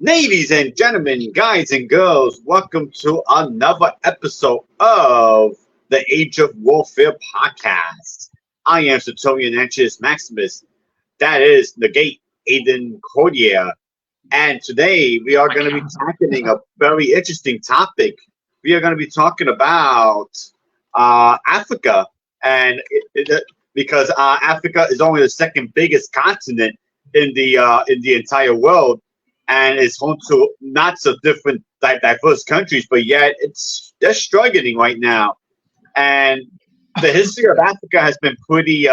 Ladies and gentlemen, guys and girls, welcome to another episode of the Age of Warfare podcast. I am Sertorian Antius Maximus. That is the gate, Aiden Cordier. And today we are going to be tackling a very interesting topic. We are going to be talking about Africa, and because Africa is only the second biggest continent in the entire world, and it's home to lots of different diverse countries, but yet they're struggling right now. And the history of Africa has been pretty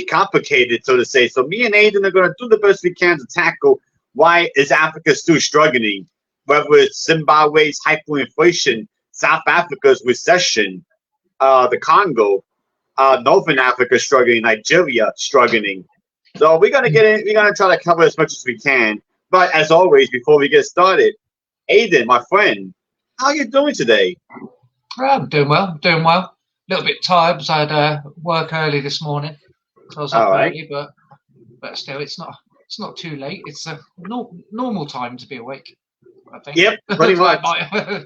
complicated, so to say. So me and Aiden are going to do the best we can to tackle why is Africa still struggling, whether it's Zimbabwe's hyperinflation, South Africa's recession, the Congo, Northern Africa struggling, Nigeria struggling. So we're gonna get in. We're gonna try to cover as much as we can. But as always, before we get started, Aiden, my friend, how are you doing today? I'm doing well. A little bit tired because I had work early this morning. So I was up early, but still, it's not too late. It's a normal time to be awake, I think. Yep, pretty much.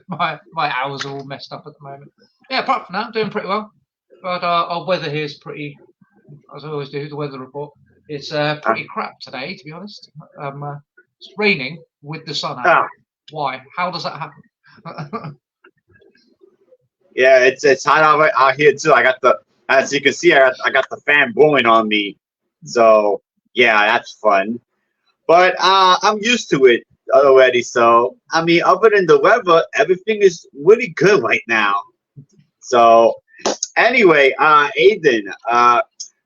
my hours are all messed up at the moment. Yeah, apart from that, I'm doing pretty well. But our weather here is pretty, as I always do, the weather report. It's pretty crap today, to be honest. It's raining with the sun out. Why? How does that happen? Yeah, it's hot out here too. As you can see, I got the fan blowing on me. So yeah, that's fun. But I'm used to it already. So I mean, other than the weather, everything is really good right now. So anyway, Aiden,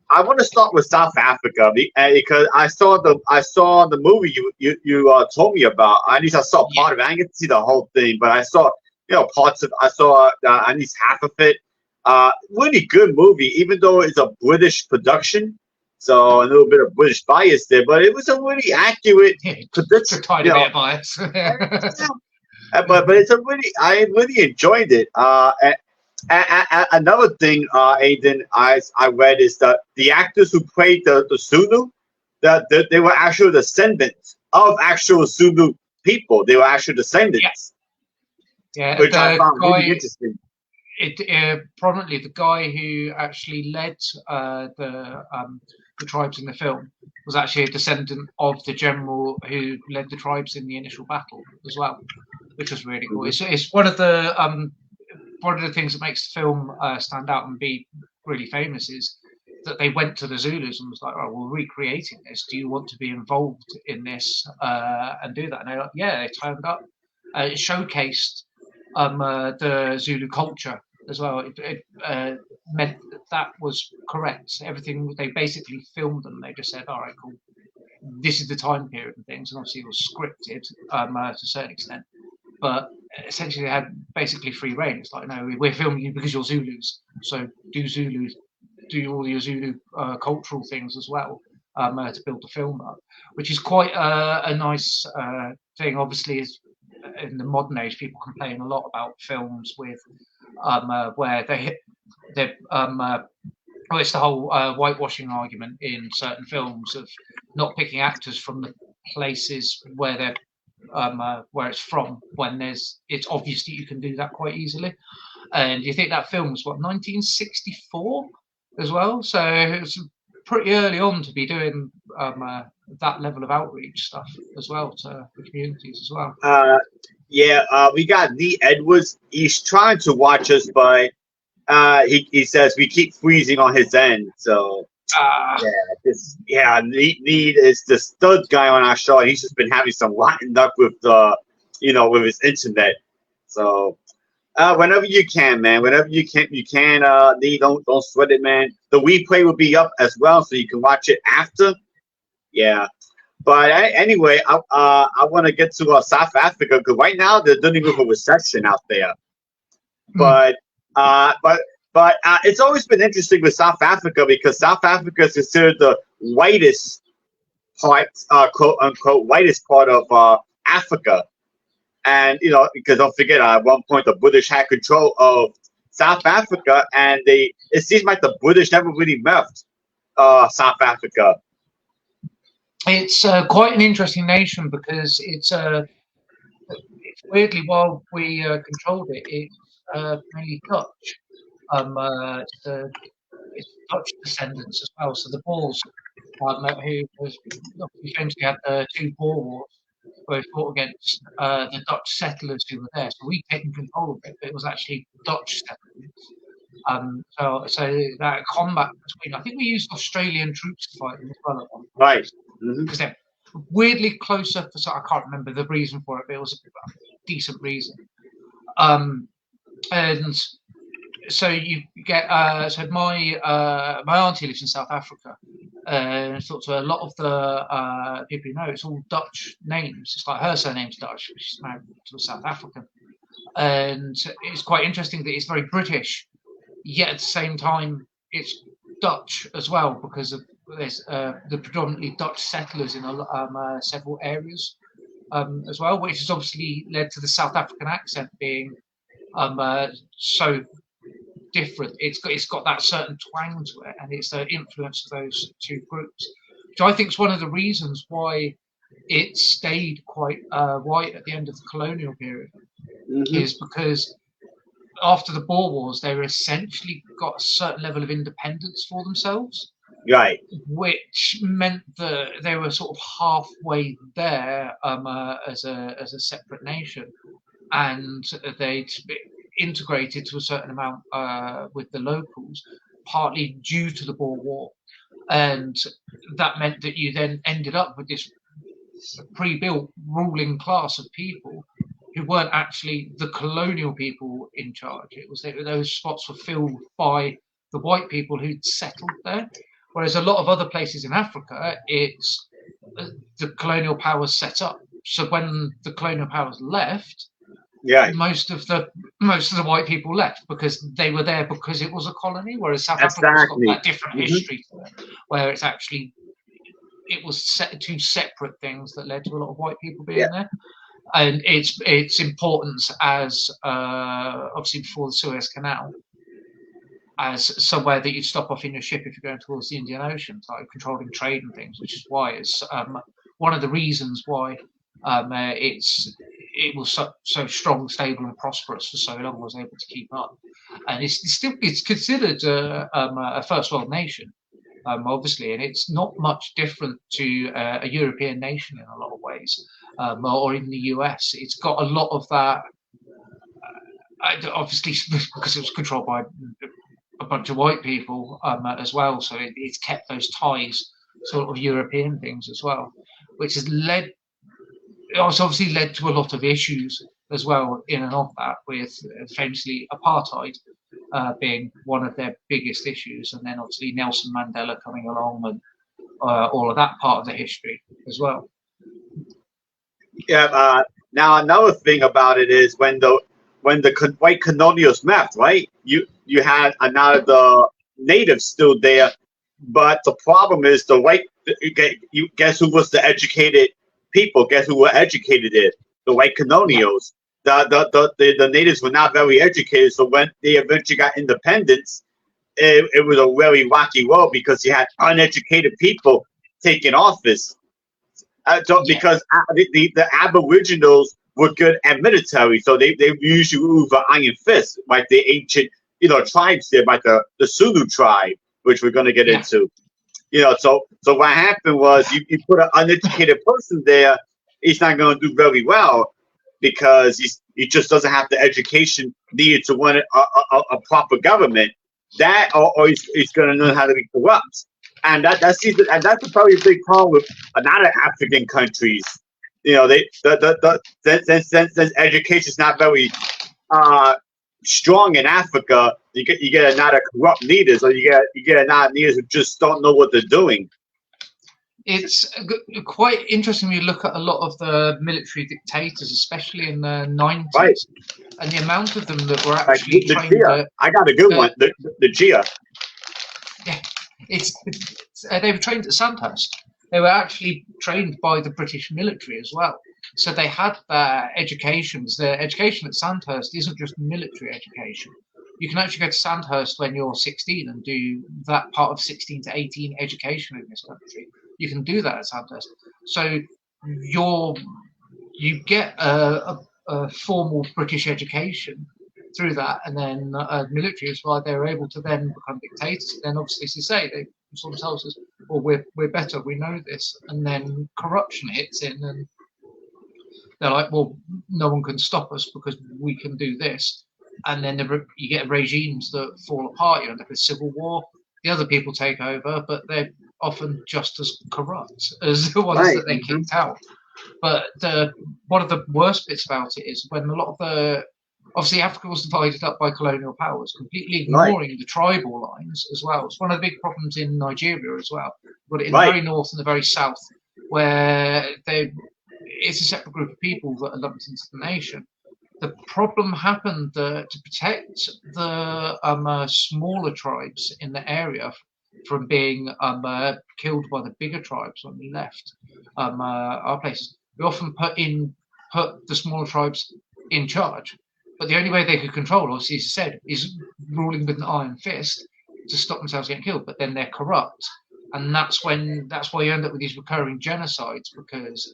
I want to start with South Africa because I saw the movie you told me about. At least I saw part of it. I didn't get to see the whole thing, but I saw parts of. I saw at least half of it. Really good movie, even though it's a British production, so a little bit of British bias there. But it was a really accurate prediction. A tiny bit of bias. but it's I really enjoyed it. Another thing, Aiden, I read is that the actors who played the Zulu, that they were actual descendants of actual Zulu people. They were actual descendants. Yeah, which I found really interesting. Prominently, the guy who actually led the tribes in the film was actually a descendant of the general who led the tribes in the initial battle as well, which was really cool. It's one of the things that makes the film stand out and be really famous is that they went to the Zulus and was like, "Oh, we're recreating this. Do you want to be involved in this and do that?" And they're like, "Yeah." They turned up. It showcased the Zulu culture as well. It meant that was correct. Everything they basically filmed them. They just said, "All right, cool. This is the time period and things." And obviously, it was scripted to a certain extent. But essentially, they had basically free reign. It's like, no, we're filming you because you're Zulus, so do all your Zulu cultural things as well to build the film up, which is quite a nice thing. Obviously, is in the modern age, people complain a lot about films with where it's the whole whitewashing argument in certain films of not picking actors from the places where they're where it's from, when it's obvious that you can do that quite easily. And you think that film was 1964 as well, so it's pretty early on to be doing that level of outreach stuff as well to the communities as well. We got Lee Edwards. He's trying to watch us, but he says we keep freezing on his end. So Lee is the stud guy on our show, and he's just been having some rotten luck with with his internet. So whenever you can, man, Lee, don't sweat it, man. The replay will be up as well, so you can watch it after. Yeah. But anyway, I want to get to South Africa because right now they're dealing with a recession out there. But it's always been interesting with South Africa because South Africa is considered the whitest part, quote unquote, whitest part of Africa. And because don't forget, at one point the British had control of South Africa, and it seems like the British never really left South Africa. It's quite an interesting nation because it's weirdly, while we controlled it, it's mainly Dutch. It's, it's Dutch descendants as well. So the Boers, who was obviously famously had the two Boer wars, where we fought against the Dutch settlers who were there. So we'd taken control of it, but it was actually Dutch settlements. So that combat between, I think we used Australian troops to fight them as well at one point. Right. Because they're weirdly closer. So I can't remember the reason for it, but it was a decent reason. And so you get so my auntie lives in South Africa, and sort of a lot of the people you know, it's all Dutch names. It's like her surname's Dutch, but she's married to a South African, and it's quite interesting that it's very British, yet at the same time it's Dutch as well, because of there's the predominantly Dutch settlers in several areas as well, which has obviously led to the South African accent being so different. It's got that certain twang to it, and it's the influence of those two groups, which I think is one of the reasons why it stayed quite white at the end of the colonial period, is because after the Boer Wars, they were essentially got a certain level of independence for themselves. Right. Which meant that they were sort of halfway there as a separate nation, and they'd integrated to a certain amount with the locals, partly due to the Boer War, and that meant that you then ended up with this pre-built ruling class of people who weren't actually the colonial people in charge. It was those spots were filled by the white people who'd settled there. Whereas a lot of other places in Africa, it's the colonial powers set up. So when the colonial powers left, most of the white people left because they were there because it was a colony. Whereas South Africa's got that different history to it, where it's actually it was two separate things that led to a lot of white people being there. And its importance as obviously before the Suez Canal, as somewhere that you'd stop off in your ship if you're going towards the Indian Ocean, like controlling trade and things, which is why it's one of the reasons why it was so strong, stable, and prosperous for so long, was able to keep up, and it's considered a first world nation, obviously, and it's not much different to a European nation in a lot of ways, or in the US. It's got a lot of that. Obviously, because it was controlled by a bunch of white people as well, so it's kept those ties, sort of European things as well, which has obviously led to a lot of issues as well in and of that, with famously apartheid being one of their biggest issues, and then obviously Nelson Mandela coming along and all of that part of the history as well. Yeah. Now another thing about it is when the white colonials left, right? You had another the natives still there, but the problem is the white. You guess who was the educated people? Guess who were educated? The white colonials. The natives were not very educated, so when they eventually got independence, it was a very rocky road because you had uneducated people taking office. Because the Aboriginals were good at military, so they usually ruled with iron fist, like the ancient tribes there, like the Zulu tribe, which we're going to get into. So what happened was you put an uneducated person there, he's not going to do very well because he just doesn't have the education needed to run a proper government. That or he's going to know how to be corrupt. And that's probably a big problem with a lot of African countries. Since education is not very strong in Africa, you get a lot of corrupt leaders, or you get a lot of leaders who just don't know what they're doing. It's quite interesting when you look at a lot of the military dictators, especially in the 90s, right, and the amount of them that were actually trained. I got a good one. The Gia. Yeah. They were trained at Sandhurst. They were actually trained by the British military as well. So they had their educations. Their education at Sandhurst isn't just military education. You can actually go to Sandhurst when you're 16 and do that part of 16 to 18 education in this country. you can do that at Sandhurst. So you get a formal British education through that, and then military is why they're able to then become dictators. Then obviously, as you say, they saw themselves as, well, we're better, we know this, and then corruption hits in, and they're like, well, no one can stop us because we can do this. And then you get regimes that fall apart. You end up with civil war. The other people take over, but they're often just as corrupt as the ones that they kicked out. But one of the worst bits about it is when a lot of obviously Africa was divided up by colonial powers, completely ignoring the tribal lines as well. It's one of the big problems in Nigeria as well. But in the very north and the very south, where it's a separate group of people that are lumped into the nation. The problem happened to protect the smaller tribes in the area from being killed by the bigger tribes when we left our places. We often put the smaller tribes in charge, but the only way they could control, obviously, as you said, is ruling with an iron fist to stop themselves getting killed. But then they're corrupt, and that's why you end up with these recurring genocides, because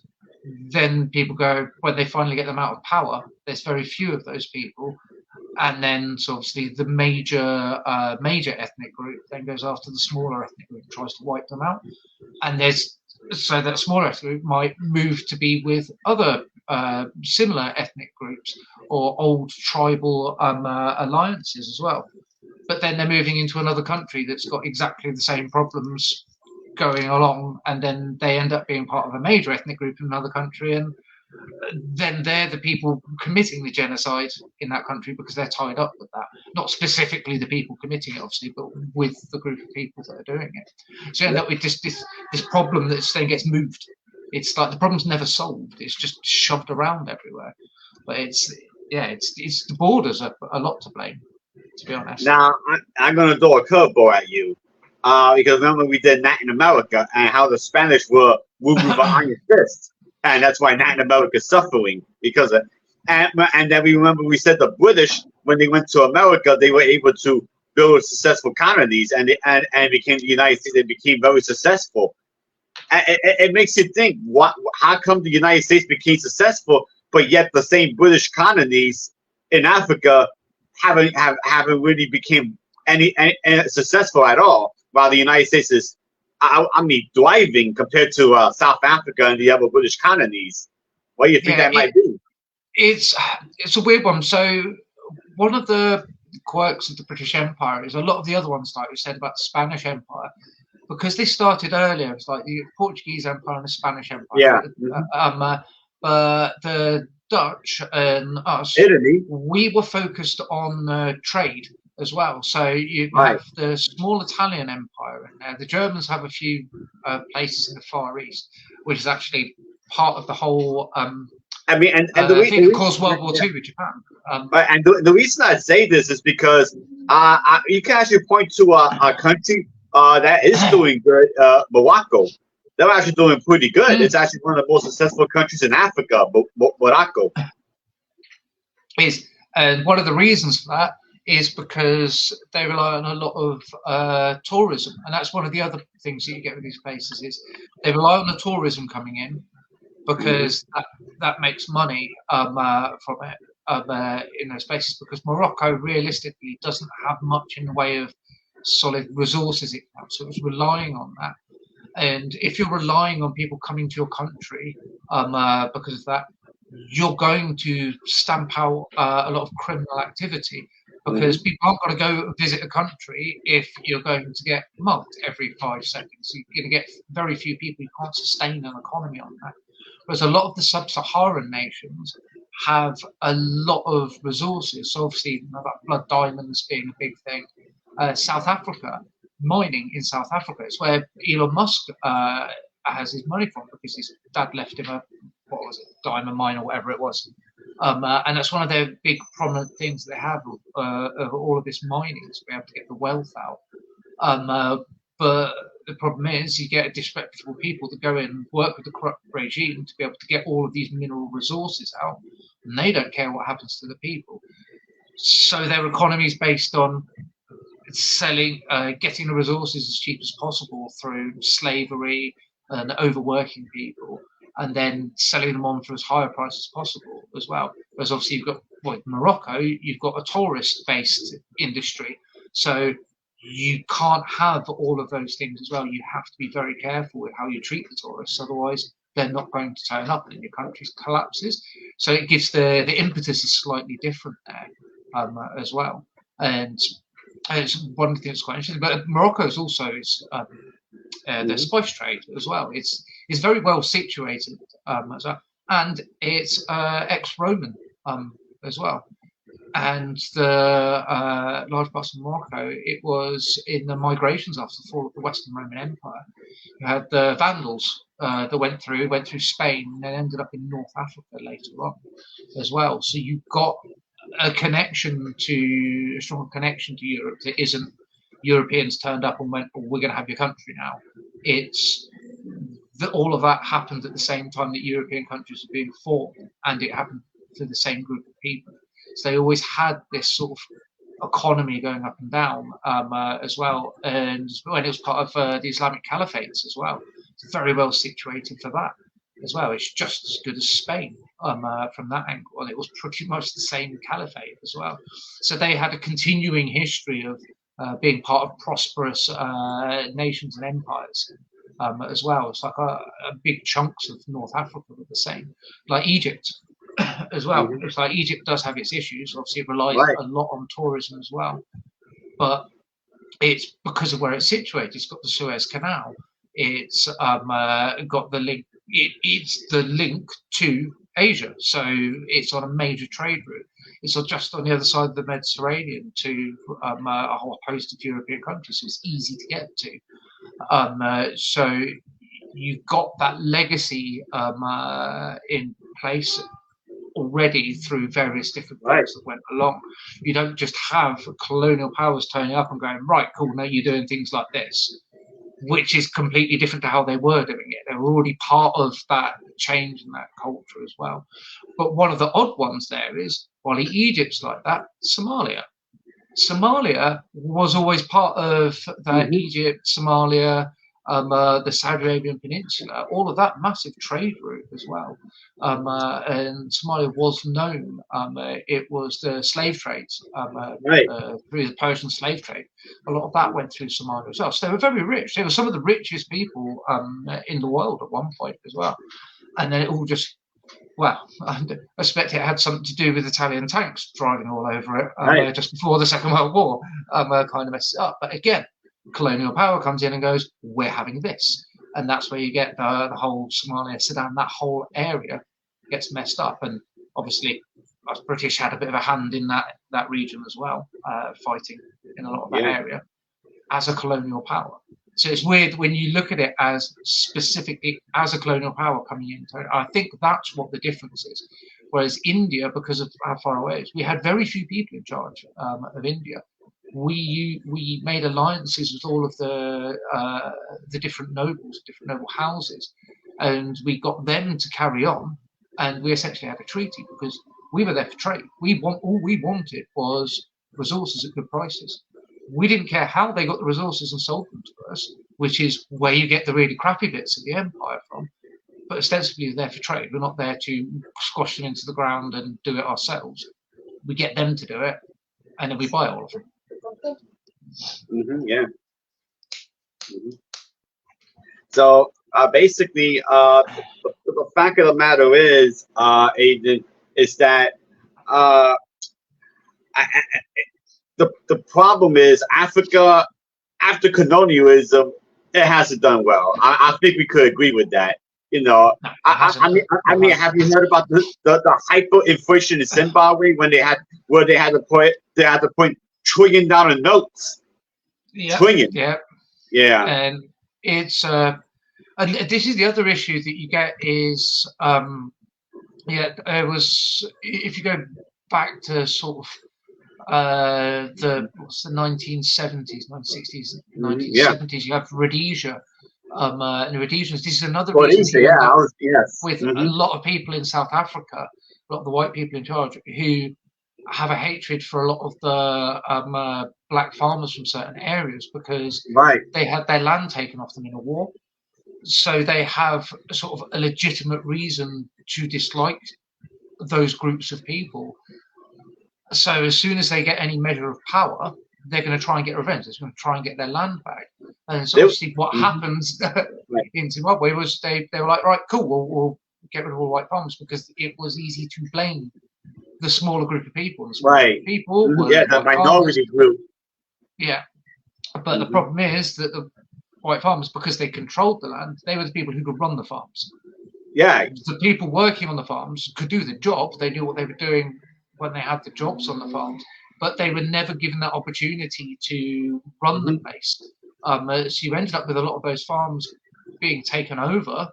then people go, when they finally get them out of power, there's very few of those people, and then so obviously the major ethnic group then goes after the smaller ethnic group and tries to wipe them out, and so that smaller ethnic group might move to be with other similar ethnic groups or old tribal alliances as well. But then they're moving into another country that's got exactly the same problems going along, and then they end up being part of a major ethnic group in another country, and then they're the people committing the genocide in that country because they're tied up with that. Not specifically the people committing it, obviously, but with the group of people that are doing it. So you end up with this problem that then gets moved. It's like the problem's never solved. It's just shoved around everywhere. But it's the borders are a lot to blame, to be honest. Now, I'm going to throw a curveball at you. Because remember we did Latin America and how the Spanish were moving with iron fist, and that's why Latin America is suffering because of. And then we said the British, when they went to America, they were able to build successful colonies, and it became the United States. They became very successful. It makes you think: how come the United States became successful, but yet the same British colonies in Africa haven't really became any successful at all? While the United States is, thriving compared to South Africa and the other British colonies. What do you think that might be? It's a weird one. So one of the quirks of the British Empire is a lot of the other ones, like we said about the Spanish Empire, because they started earlier. It's like the Portuguese Empire and the Spanish Empire. Yeah. The Dutch and us, Italy, we were focused on trade as well. So you have the small Italian Empire in there. The Germans have a few places in the Far East, which is actually part of the whole. and the I think it caused World War II with Japan. And the reason I say this is because you can actually point to a country that is doing good, Morocco. They're actually doing pretty good. It's actually one of the most successful countries in Africa, Morocco. And one of the reasons for that is because they rely on a lot of tourism, and that's one of the other things that you get with these places is they rely on the tourism coming in because that makes money from it in those places, because Morocco realistically doesn't have much in the way of solid resources, so it's relying on that. And if you're relying on people coming to your country because of that, you're going to stamp out a lot of criminal activity, because people aren't going to go visit a country if you're going to get mugged every 5 seconds. You're going to get very few people. You can't sustain an economy on that. Whereas a lot of the sub-Saharan nations have a lot of resources. So obviously, about blood diamonds being a big thing. South Africa, mining in South Africa, it's where Elon Musk has his money from, because his dad left him a diamond mine or whatever it was. And that's one of their big prominent things they have of all of this mining, to be able to get the wealth out. But the problem is you get disreputable people that go in and work with the corrupt regime to be able to get all of these mineral resources out, and they don't care what happens to the people. So their economy is based on selling, getting the resources as cheap as possible through slavery, and overworking people, and then selling them on for as high a price as possible as well. Whereas obviously you've got Morocco, you've got a tourist-based industry, so you can't have all of those things as well. You have to be very careful with how you treat the tourists, otherwise they're not going to turn up and your country collapses. So it gives the impetus is slightly different there as well. And it's one thing that's quite interesting. But Morocco is also their spice trade as well. It's very well situated as well, and it's ex-Roman as well. And the large parts of Morocco, it was in the migrations after the fall of the Western Roman Empire. You had the Vandals that went through Spain and then ended up in North Africa later on as well. So you've got a strong connection to Europe that isn't Europeans turned up and went, oh, we're going to have your country now. It's that all of that happened at the same time that European countries were being formed, and it happened to the same group of people. So they always had this sort of economy going up and down as well. And when it was part of the Islamic Caliphates as well, it's very well situated for that as well. It's just as good as Spain from that angle. And it was pretty much the same caliphate as well. So they had a continuing history of being part of prosperous nations and empires as well. It's like a big chunks of North Africa were the same, like Egypt as well. It's like Egypt does have its issues. Obviously, it relies a lot on tourism as well, but it's because of where it's situated. It's got the Suez Canal. It's got the link. It's the link to Asia, so it's on a major trade route. It's just on the other side of the Mediterranean to a whole host of European countries, so it's easy to get to. So you've got that legacy in place already through various different things that went along. You don't just have colonial powers turning up and going, right, cool, now you're doing things like this, which is completely different to how they were doing it. They were already part of that change and that culture as well. But one of the odd ones there is, while Egypt's like that, Somalia. Somalia was always part of that Egypt, Somalia, the Saudi Arabian Peninsula, all of that massive trade route as well. And Somalia was known. It was the slave trades, through the Persian slave trade. A lot of that went through Somalia as well. So they were very rich. They were some of the richest people in the world at one point as well. And then it all just, well, I suspect it had something to do with Italian tanks driving all over it just before the Second World War, kind of messed it up. But again, colonial power comes in and goes, we're having this. And that's where you get the whole Somalia, Sudan, that whole area gets messed up. And obviously, us British had a bit of a hand in that region as well, fighting in a lot of that area as a colonial power. So it's weird when you look at it as specifically as a colonial power coming into it. I think that's what the difference is. Whereas India, because of how far away it is, we had very few people in charge of India. We made alliances with all of the different nobles, different noble houses, and we got them to carry on, and we essentially had a treaty because we were there for trade. All we wanted was resources at good prices. We didn't care how they got the resources and sold them to us, which is where you get the really crappy bits of the empire from. But ostensibly, they're there for trade. We're not there to squash them into the ground and do it ourselves. We get them to do it, and then we buy all of them. So basically, the fact of the matter is, Aiden, is that the problem is Africa, after colonialism, it hasn't done well. I think we could agree with that. You know, I mean, have you heard about the hyperinflation in Zimbabwe when they had to put $1 trillion notes? Trillion. Yeah. And it's and this is the other issue that you get is it was, if you go back to sort of the 1970s, 1960s, 1970s, you have Rhodesia. And Rhodesia, this is another reason with a lot of people in South Africa, a lot of the white people in charge, who have a hatred for a lot of the black farmers from certain areas because they had their land taken off them in a war. so they have sort of a legitimate reason to dislike those groups of people. So as soon as they get any measure of power, they're going to try and get revenge. They're going to try and get their land back. And so obviously what happens in Zimbabwe was they were like, right, cool, we'll get rid of all white farmers, because it was easy to blame the smaller group of people. And the smaller group of people were the minority group. Yeah. But the problem is that the white farmers, because they controlled the land, they were the people who could run the farms. Yeah. The people working on the farms could do the job. They knew what they were doing when they had the jobs on the farms, but they were never given that opportunity to run the place. So you ended up with a lot of those farms being taken over,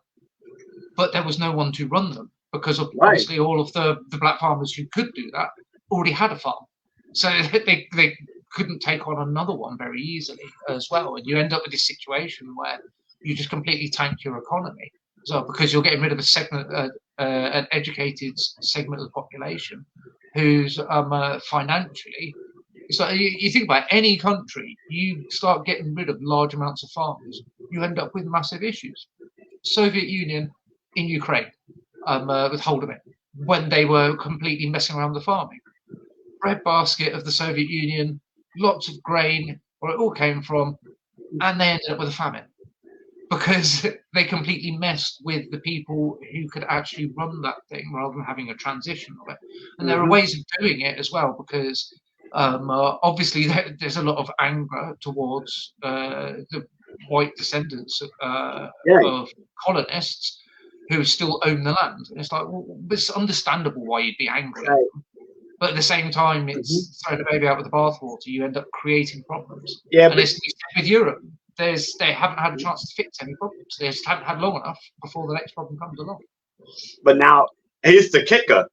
but there was no one to run them, because obviously all of the black farmers who could do that already had a farm. So they couldn't take on another one very easily as well. And you end up with this situation where you just completely tank your economy. So because you're getting rid of a segment, an educated segment of the population who's financially, it's like you think about any country, you start getting rid of large amounts of farmers, you end up with massive issues. Soviet Union in Ukraine, with Holodomor, when they were completely messing around with the farming. Breadbasket of the Soviet Union, lots of grain, where it all came from, and they ended up with a famine, because they completely messed with the people who could actually run that thing rather than having a transition of it. And there are ways of doing it as well, because obviously there's a lot of anger towards the white descendants of colonists who still own the land. And it's like, well, it's understandable why you'd be angry. But at the same time, it's throwing the baby out with the bathwater. You end up creating problems. Yeah, and it's with Europe. They haven't had a chance to fix any problems. They just haven't had long enough before the next problem comes along. But now, here's the kicker.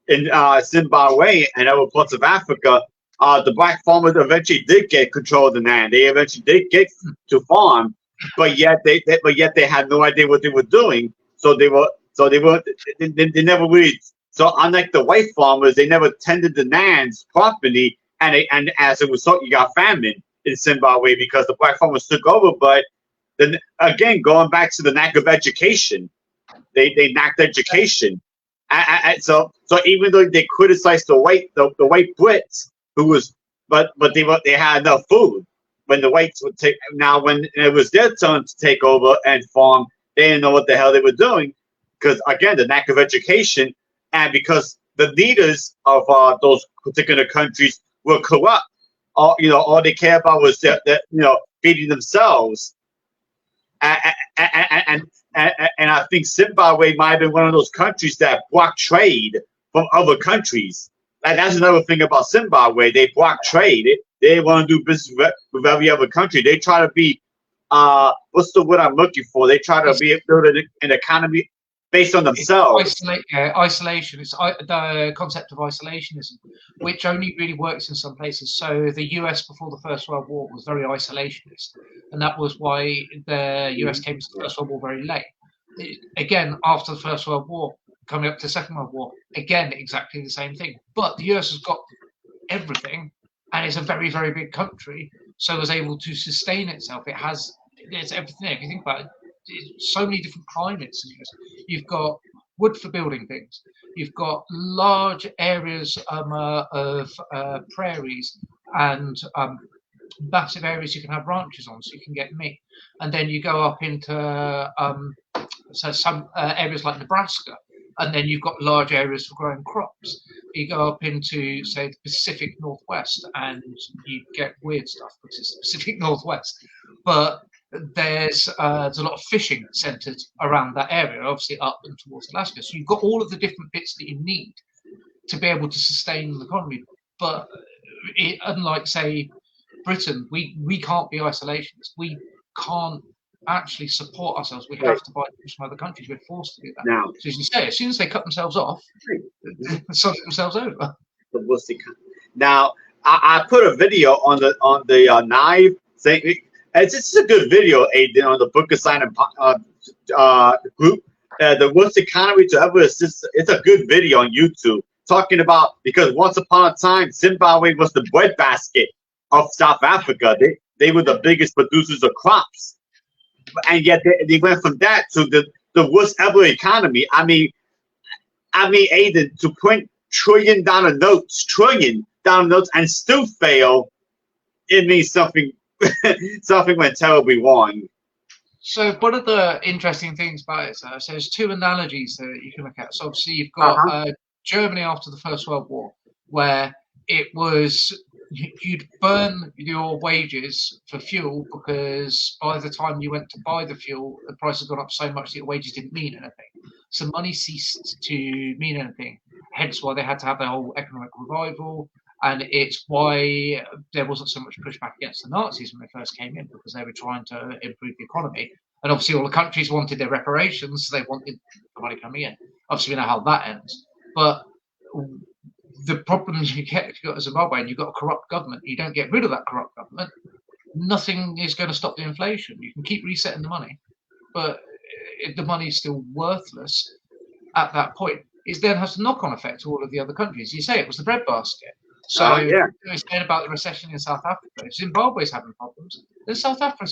In Zimbabwe and other parts of Africa, the black farmers eventually did get control of the land. They eventually did get to farm, but yet they had no idea what they were doing. So they never really. So unlike the white farmers, they never tended the lands properly, and as a result, you got famine in Zimbabwe because the black farmers took over. But then again, going back to the lack of education, they lacked education. And so even though they criticized the white Brits, but they had enough food when the whites would take. Now when it was their turn to take over and farm, they didn't know what the hell they were doing, because again, the lack of education, and because the leaders of those particular countries were corrupt. All they care about was that feeding themselves. And I think Zimbabwe might have been one of those countries that blocked trade from other countries. And that's another thing about Zimbabwe. They block trade. They want to do business with every other country. They try to be, what's the word I'm looking for? They try to build an economy based on themselves. Isolation. It's the concept of isolationism, which only really works in some places. So the US before the First World War was very isolationist, and that was why the US came to the First World War very late. Again, after the First World War, coming up to the Second World War, again, exactly the same thing. But the US has got everything, and it's a very, very big country, so it was able to sustain itself. It's everything. If you think about it, so many different climates. You've got wood for building things. You've got large areas of prairies and massive areas you can have ranches on, so you can get meat. And then you go up into some areas like Nebraska, and then you've got large areas for growing crops. You go up into, say, the Pacific Northwest, and you get weird stuff because it's the Pacific Northwest. But there's a lot of fishing centered around that area, obviously up and towards Alaska. So you've got all of the different bits that you need to be able to sustain the economy. But unlike, say, Britain, we can't be isolationist. We can't actually support ourselves. We have to buy from other countries. We're forced to do that. Now, so as you say, as soon as they cut themselves off, they sod themselves over. Now, I put a video on the Knife saying. It's just a good video, Aiden, on the Book of Silent group. The worst economy to ever exist. It's a good video on YouTube talking about, because once upon a time, Zimbabwe was the breadbasket of South Africa. They were the biggest producers of crops. and yet they went from that to the worst ever economy. Aiden, to print trillion dollar notes, and still fail. It means something something went terribly wrong. So one of the interesting things about it, so there's two analogies that you can look at. So obviously you've got Germany after the First World War, where it was you'd burn your wages for fuel because by the time you went to buy the fuel, the price had gone up so much that your wages didn't mean anything. So money ceased to mean anything. Hence why they had to have their whole economic revival. And it's why there wasn't so much pushback against the Nazis when they first came in, because they were trying to improve the economy. And obviously all the countries wanted their reparations, so they wanted the money coming in. Obviously we know how that ends. But the problems you get if you've got a Zimbabwe and you've got a corrupt government, you don't get rid of that corrupt government, nothing is going to stop the inflation. You can keep resetting the money, but the money is still worthless at that point. It then has a knock-on effect to all of the other countries. You say it was the breadbasket. So you're saying about the recession in South Africa. If Zimbabwe is having problems, then South Africa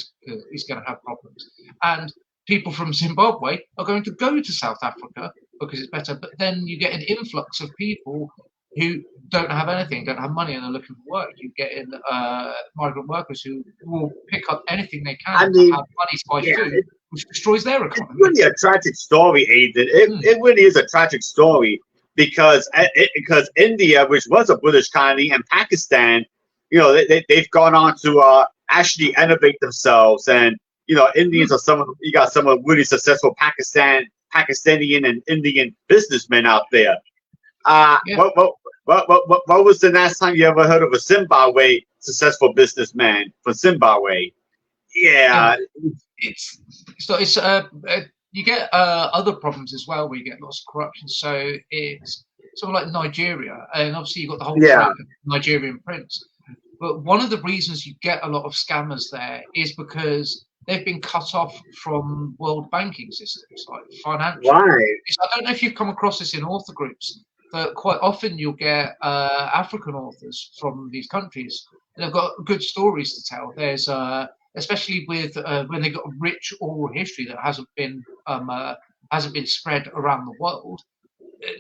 is going to have problems. And people from Zimbabwe are going to go to South Africa because it's better. But then you get an influx of people who don't have anything, don't have money, and are looking for work. You get in migrant workers who will pick up anything they can to have money to buy food, which destroys their economy. It's really a tragic story, Aiden. It really is a tragic story. Because India, which was a British colony, and Pakistan, they've gone on to actually innovate themselves. And Indians are you got some of the really successful Pakistani and Indian businessmen out there. What was the last time you ever heard of a Zimbabwe successful businessman from Zimbabwe? Yeah, it's you get other problems as well where you get lots of corruption. So it's sort of like Nigeria, and obviously you've got the whole Nigerian prince. But one of the reasons you get a lot of scammers there is because they've been cut off from world banking systems, like financial. Right. I don't know if you've come across this in author groups, but quite often you'll get African authors from these countries, and they've got good stories to tell. There's especially with when they've got a rich oral history that hasn't been spread around the world.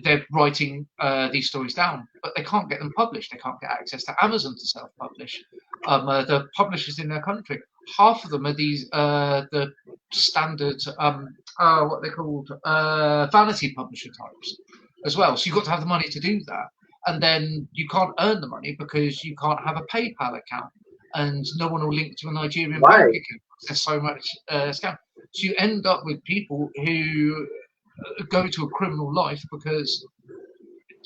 They're writing these stories down, but they can't get them published. They can't get access to Amazon to self-publish. The publishers in their country, half of them are these the standard what they're called vanity publisher types as well. So you've got to have the money to do that, and then you can't earn the money because you can't have a PayPal account. And no one will link to a Nigerian bank account. There's so much scam. So you end up with people who go to a criminal life because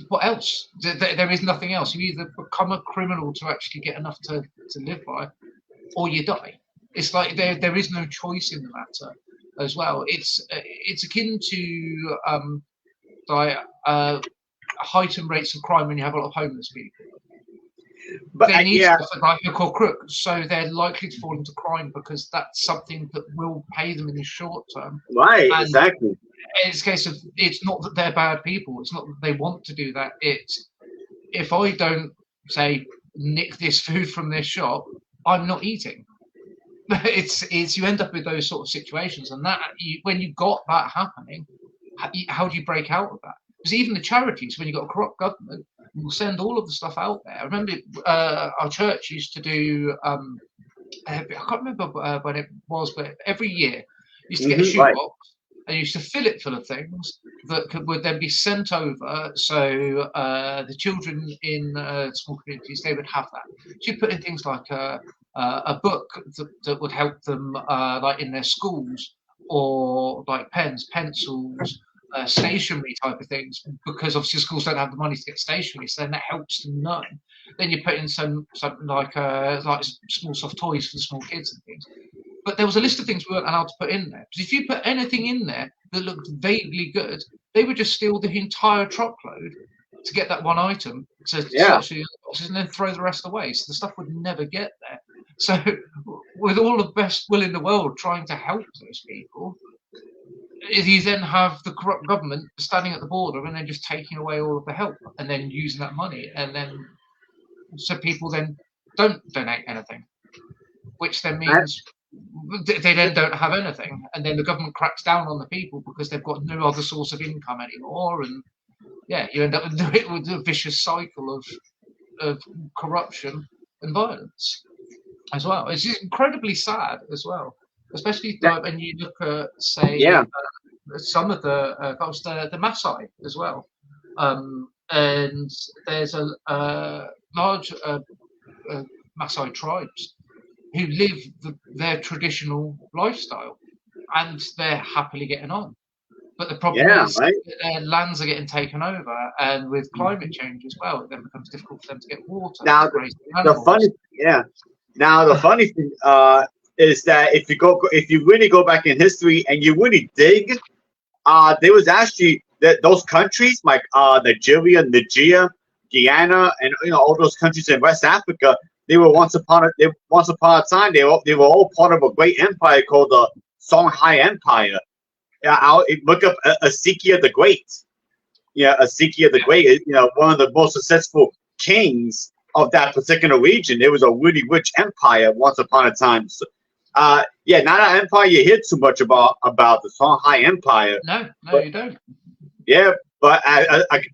what else? There is nothing else. You either become a criminal to actually get enough to live by, or you die. It's like there is no choice in the matter as well. It's akin to heightened rates of crime when you have a lot of homeless people. But they need stuff like hook or crook, so they're likely to fall into crime because that's something that will pay them in the short term. Right, and exactly. It's a case of it's not that they're bad people. It's not that they want to do that. It's if I don't say nick this food from this shop, I'm not eating. It's you end up with those sort of situations, and that when you got that happening, how do you break out of that? Because even the charities, when you've got a corrupt government, will send all of the stuff out there. I remember our church used to do, I can't remember when it was, but every year used to get a shoebox and used to fill it full of things that would then be sent over. So the children in small communities, they would have that. So you put in things like a book that would help them like in their schools, or like pens, pencils, stationery type of things, because obviously schools don't have the money to get stationery, so then that helps them learn. Then you put in something like small soft toys for the small kids and things. But there was a list of things we weren't allowed to put in there, because if you put anything in there that looked vaguely good, they would just steal the entire truckload to get that one item to search the boxes and then throw the rest away. So the stuff would never get there. So with all the best will in the world trying to help those people, you then have the corrupt government standing at the border and then just taking away all of the help and then using that money, and then so people then don't donate anything, which then means they then don't have anything, and then the government cracks down on the people because they've got no other source of income anymore, and yeah, you end up with a vicious cycle of corruption and violence as well. It's incredibly sad as well, especially when you look at, say, some of the Maasai as well, and there's a large Maasai tribes who live their traditional lifestyle, and they're happily getting on. But the problem is right? their lands are getting taken over, and with climate change as well, it then becomes difficult for them to get water. Now, the funny thing is that if you really go back in history and you really dig, there was actually those countries like Nigeria, Guyana, and all those countries in West Africa. They were once upon a time they were all part of a great empire called the Songhai Empire. Look up Asiki the Great. Yeah, Asiki the Great. One of the most successful kings of that particular region. It was a really rich empire once upon a time. So, not an empire you hear too much about the Songhai Empire. No, you don't. Yeah, but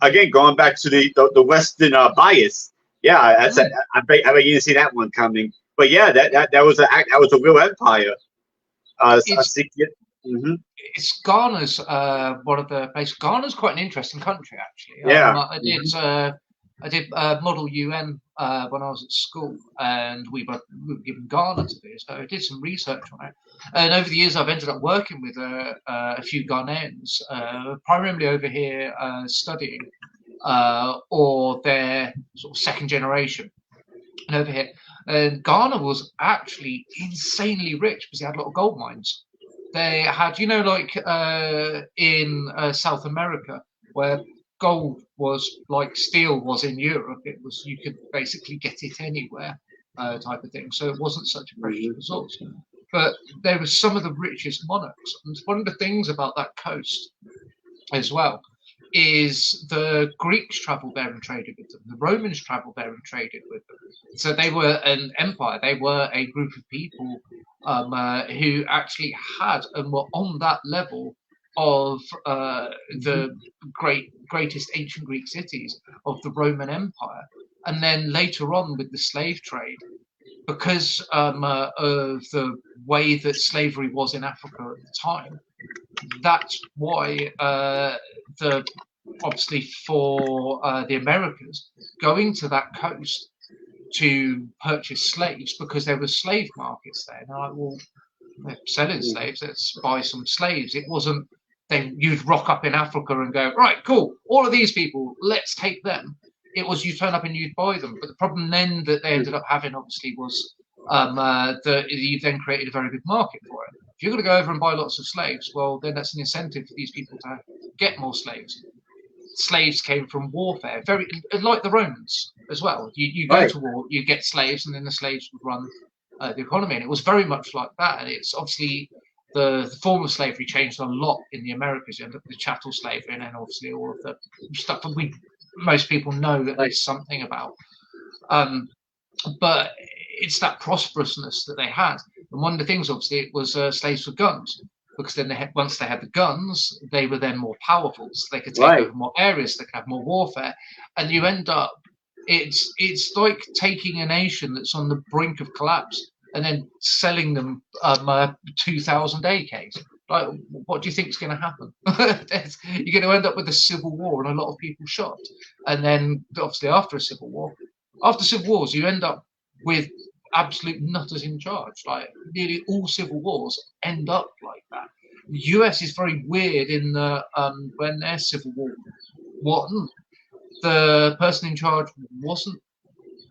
again, going back to the Western bias. Yeah, I bet you didn't see that one coming. But yeah, that was a real empire. It's Ghana's one of the places. Ghana's quite an interesting country, actually. I did Model UN when I was at school, and we were given Ghana to do. So I did some research on it. And over the years, I've ended up working with a few Ghanaians, primarily over here studying, or they're sort of second generation. And over here, and Ghana was actually insanely rich because they had a lot of gold mines. They had, like in South America, where gold was like steel was in Europe. It was, you could basically get it anywhere, type of thing. So it wasn't such a precious resource. But there were some of the richest monarchs. And one of the things about that coast as well is the Greeks travelled there and traded with them. The Romans travelled there and traded with them. So they were an empire. They were a group of people who actually had and were on that level of the greatest ancient Greek cities of the Roman Empire. And then later on with the slave trade, because of the way that slavery was in Africa at the time, that's why obviously for the Americas going to that coast to purchase slaves, because there were slave markets there. And they're like, well, they're selling slaves, let's buy some slaves. It wasn't then you'd rock up in Africa and go, right, cool, all of these people, let's take them. It was you turn up and you'd buy them. But the problem then that they ended up having, obviously, was that you then created a very big market for it. If you're going to go over and buy lots of slaves, well, then that's an incentive for these people to get more slaves. Slaves came from warfare, very like the Romans as well. You go to war, you get slaves, and then the slaves would run the economy. And it was very much like that. And it's obviously the form of slavery changed a lot in the Americas. You end up with chattel slavery, and then obviously all of the stuff that most people know that there's something about. But it's that prosperousness that they had. And one of the things, obviously, it was slaves with guns, because then once they had the guns, they were then more powerful, so they could take over more areas, they could have more warfare, and you end up. It's like taking a nation that's on the brink of collapse and then selling them 2,000 AKs. Like, what do you think is going to happen? You're going to end up with a civil war and a lot of people shot. And then, obviously, after civil wars, you end up with absolute nutters in charge. Like, nearly all civil wars end up like that. The US is very weird in the when their civil war won, the person in charge wasn't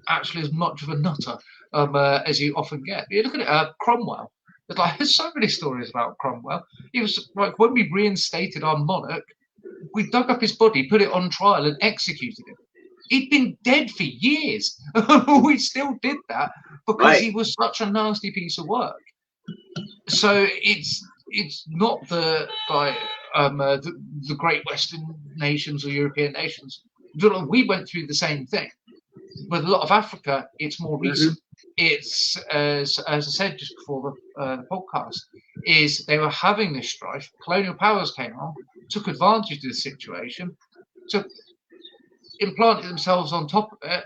actually as much of a nutter as you often get. You look at it, Cromwell. There's so many stories about Cromwell. He was like, when we reinstated our monarch, we dug up his body, put it on trial, and executed him. He'd been dead for years. We still did that because he was such a nasty piece of work. So it's not the great Western nations or European nations. We went through the same thing. But a lot of Africa, it's more recent. it's as I said just before the podcast, is they were having this strife. Colonial powers came along, took advantage of the situation, took implanted themselves on top of it,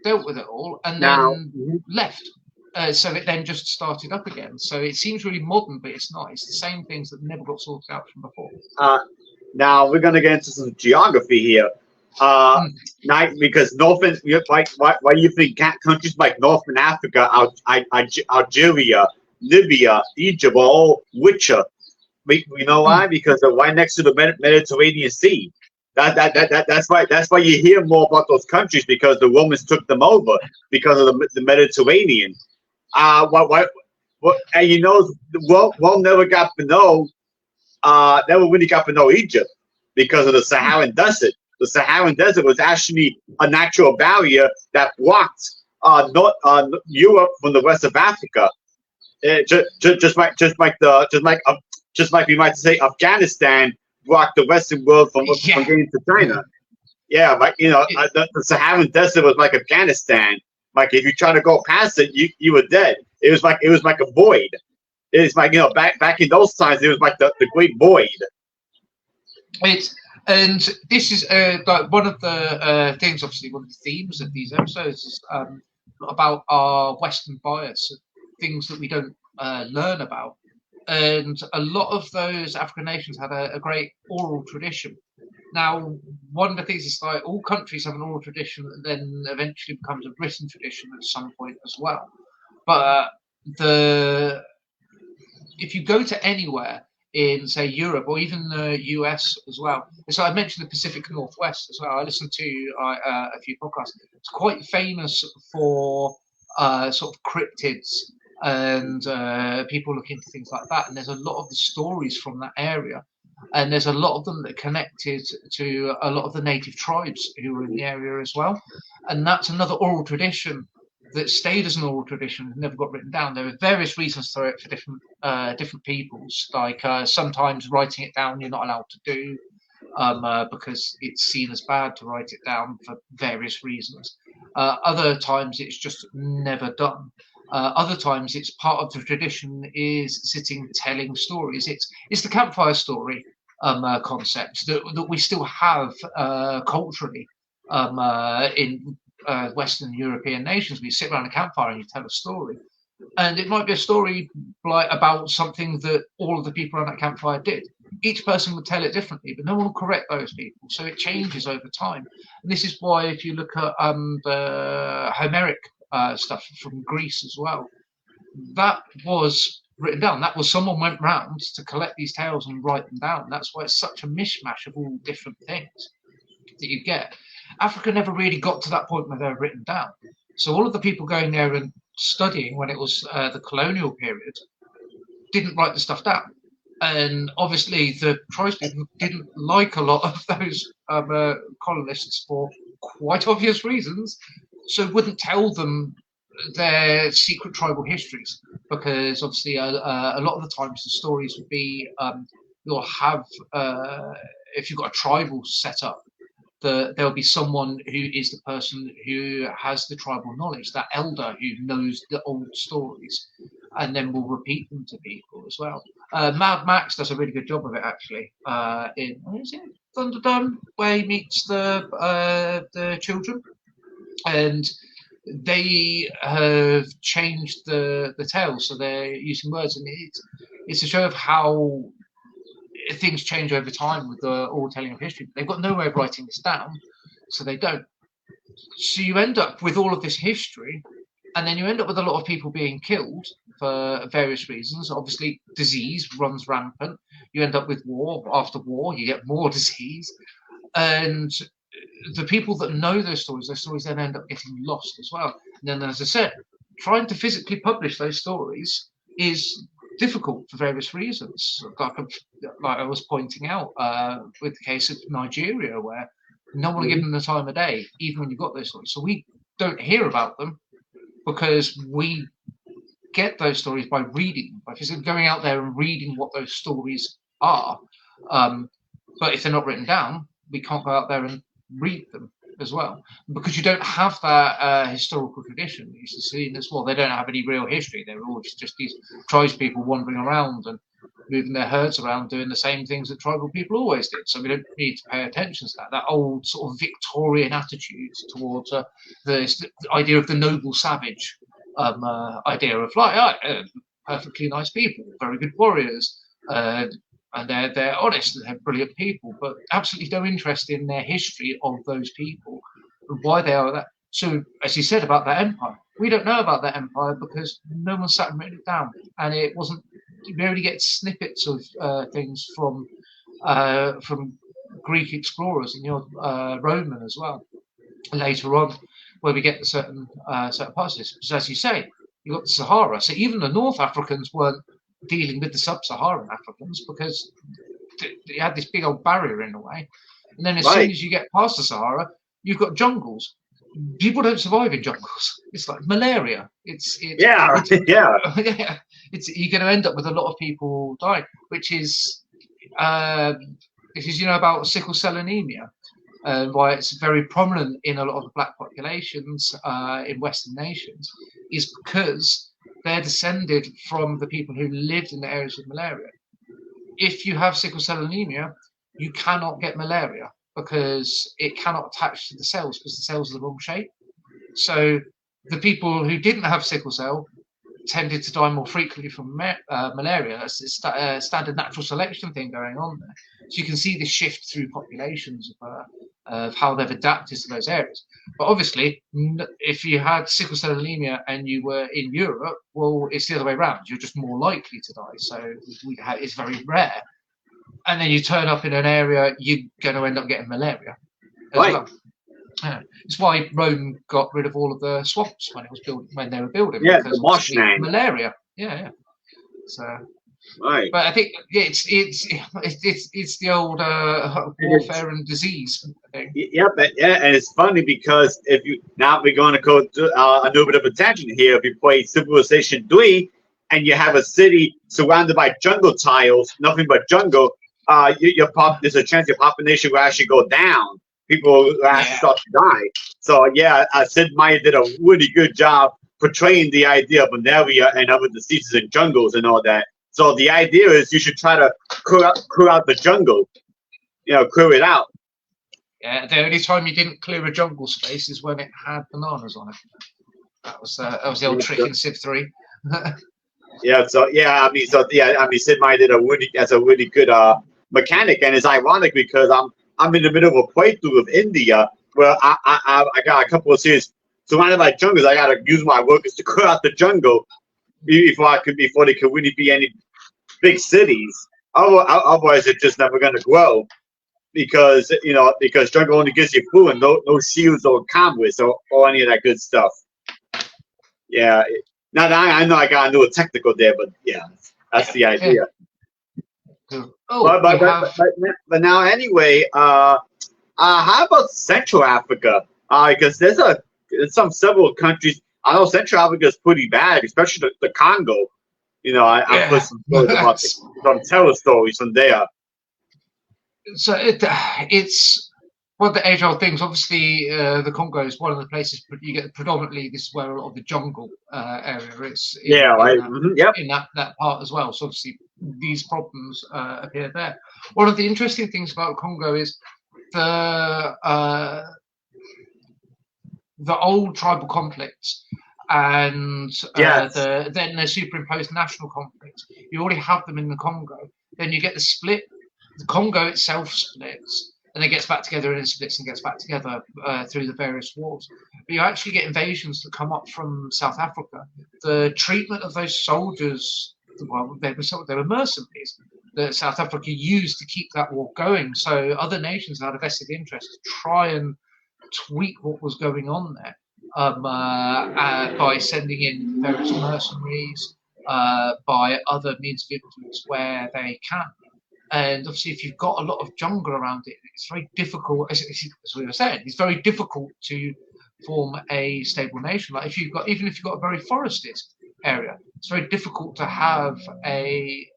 dealt with it all, and Now, then left. So it then just started up again. So it seems really modern, but it's not. It's the same things that never got sorted out from before. now we're gonna get into some geography here. Now, because Northern, why you think countries like Northern Africa, Algeria, Libya, Egypt are all richer? You know why? Because they're right next to the Mediterranean Sea. That's why you hear more about those countries, because the Romans took them over because of the Mediterranean. And you know, the world never got to know, never really got to know Egypt because of the Saharan Desert. The Saharan Desert was actually a natural barrier that blocked Europe from the rest of Africa. Just like we might say, Afghanistan blocked the Western world from getting to China. Yeah, like the Saharan Desert was like Afghanistan. Like if you try to go past it, you were dead. It was like a void. It's like back in those times, it was like the great void. And this is like one of the things, obviously, one of the themes of these episodes is about our Western bias, things that we don't learn about. And a lot of those African nations had a great oral tradition. Now, one of the things is like all countries have an oral tradition that then eventually becomes a written tradition at some point as well. But if you go to anywhere in, say, Europe or even the US as well, so I mentioned the Pacific Northwest as well. I listened to a few podcasts. It's quite famous for sort of cryptids and people looking into things like that. And there's a lot of the stories from that area. And there's a lot of them that are connected to a lot of the native tribes who were in the area as well. And that's another oral tradition that stayed as an oral tradition and never got written down. There are various reasons for it for different peoples. Like sometimes writing it down you're not allowed to do because it's seen as bad to write it down for various reasons. Other times it's just never done. Other times it's part of the tradition is sitting telling stories. It's the campfire story concept that we still have culturally in Western European nations. We sit around a campfire and you tell a story, and it might be a story like about something that all of the people around that campfire did. Each person would tell it differently, but no one will correct those people, so it changes over time. And this is why if you look at the Homeric stuff from Greece as well, that was written down. That was someone went round to collect these tales and write them down. That's why it's such a mishmash of all different things that you get. Africa never really got to that point where they're written down. So all of the people going there and studying when it was the colonial period didn't write the stuff down. And obviously the tribespeople didn't like a lot of those colonists for quite obvious reasons, so wouldn't tell them their secret tribal histories, because obviously a lot of the times the stories would be you'll have if you've got a tribal set up, there'll be someone who is the person who has the tribal knowledge, that elder who knows the old stories, and then will repeat them to people as well. Mad Max does a really good job of it actually. In Thunderdome, where he meets the children, and they have changed the tale, so they're using words, and it's a show of how things change over time with the oral telling of history. They've got no way of writing this down, so they don't. So you end up with all of this history, and then you end up with a lot of people being killed for various reasons. Obviously, disease runs rampant. You end up with war. After war, you get more disease. And the people that know those stories then end up getting lost as well. And then, as I said, trying to physically publish those stories is difficult for various reasons. Like I was pointing out with the case of Nigeria, where no one will give them the time of day, even when you've got those stories. So we don't hear about them because we get those stories by reading, by physically going out there and reading what those stories are. But if they're not written down, we can't go out there and read them. as well, because you don't have that historical tradition. It's seen as well. They don't have any real history. They're all just these tribespeople wandering around and moving their herds around, doing the same things that tribal people always did. So we don't need to pay attention to that. That old sort of Victorian attitude towards the idea of the noble savage, idea of like perfectly nice people, very good warriors. And they're honest and they're brilliant people, but absolutely no interest in their history of those people and why they are that. So, as you said about that empire, we don't know about that empire because no one sat and written it down, and it wasn't. We only get snippets of things from Greek explorers and Roman as well later on, where we get certain parts of this. Because, as you say, you got the Sahara, so even the North Africans weren't dealing with the sub-Saharan Africans because you had this big old barrier in the way. And then as soon as you get past the Sahara, you've got jungles. People don't survive in jungles. It's like malaria. You're going to end up with a lot of people dying, which is because you know about sickle cell anemia. Why it's very prominent in a lot of the black populations in Western nations is because they're descended from the people who lived in the areas of malaria. If you have sickle cell anemia, you cannot get malaria because it cannot attach to the cells because the cells are the wrong shape. So the people who didn't have sickle cell tended to die more frequently from malaria. That's a standard natural selection thing going on there. So you can see this shift through populations of how they've adapted to those areas. But obviously, if you had sickle cell anemia and you were in Europe, well, it's the other way around. You're just more likely to die. So it's very rare. And then you turn up in an area, you're going to end up getting malaria as well. It's why Rome got rid of all of the swamps when they were building. Yeah, the marshland. Malaria. Yeah. So, but I think it's the old warfare and disease thing. Yeah, and it's funny because we're going to go to a little bit of a tangent here. If you play Civilization 3 and you have a city surrounded by jungle tiles, nothing but jungle, there's a chance your population will actually go down. People will actually start to die. So Sid Meier did a really good job portraying the idea of malaria and other diseases in jungles and all that. So the idea is you should try to clear out the jungle, clear it out. Yeah, the only time you didn't clear a jungle space is when it had bananas on it. That was the old trick in Civ 3. Sid Meier did a really good mechanic, and it's ironic because I'm in the middle of a playthrough of India where I got a couple of cities surrounded by jungles. I got to use my workers to clear out the jungle before they could really be any big cities. Otherwise, it's just never going to grow because jungle only gives you food and no shields or commerce or any of that good stuff. Yeah. Now I know I got a little technical there, but that's the idea. But now anyway, how about Central Africa? Because there's several countries. I know Central Africa is pretty bad, especially the Congo. I put some stories about some terror stories from there. So it's one of the age-old things. Obviously, the Congo is one of the places you get predominantly. This is where a lot of the jungle area is. In that part as well. So obviously, these problems appear there. One of the interesting things about Congo is the old tribal conflicts and then the superimposed national conflicts. You already have them in the Congo. Then you get the split. The Congo itself splits, and it gets back together and it splits and gets back together through the various wars. But you actually get invasions that come up from South Africa. The treatment of those soldiers, well, they were mercenaries that South Africa used to keep that war going. So other nations had a vested interest to try and tweak what was going on there by sending in various mercenaries, by other means of influence where they can. And obviously, if you've got a lot of jungle around it, it's very difficult. As we were saying, it's very difficult to form a stable nation. Like even if you've got a very forested area, it's very difficult to have a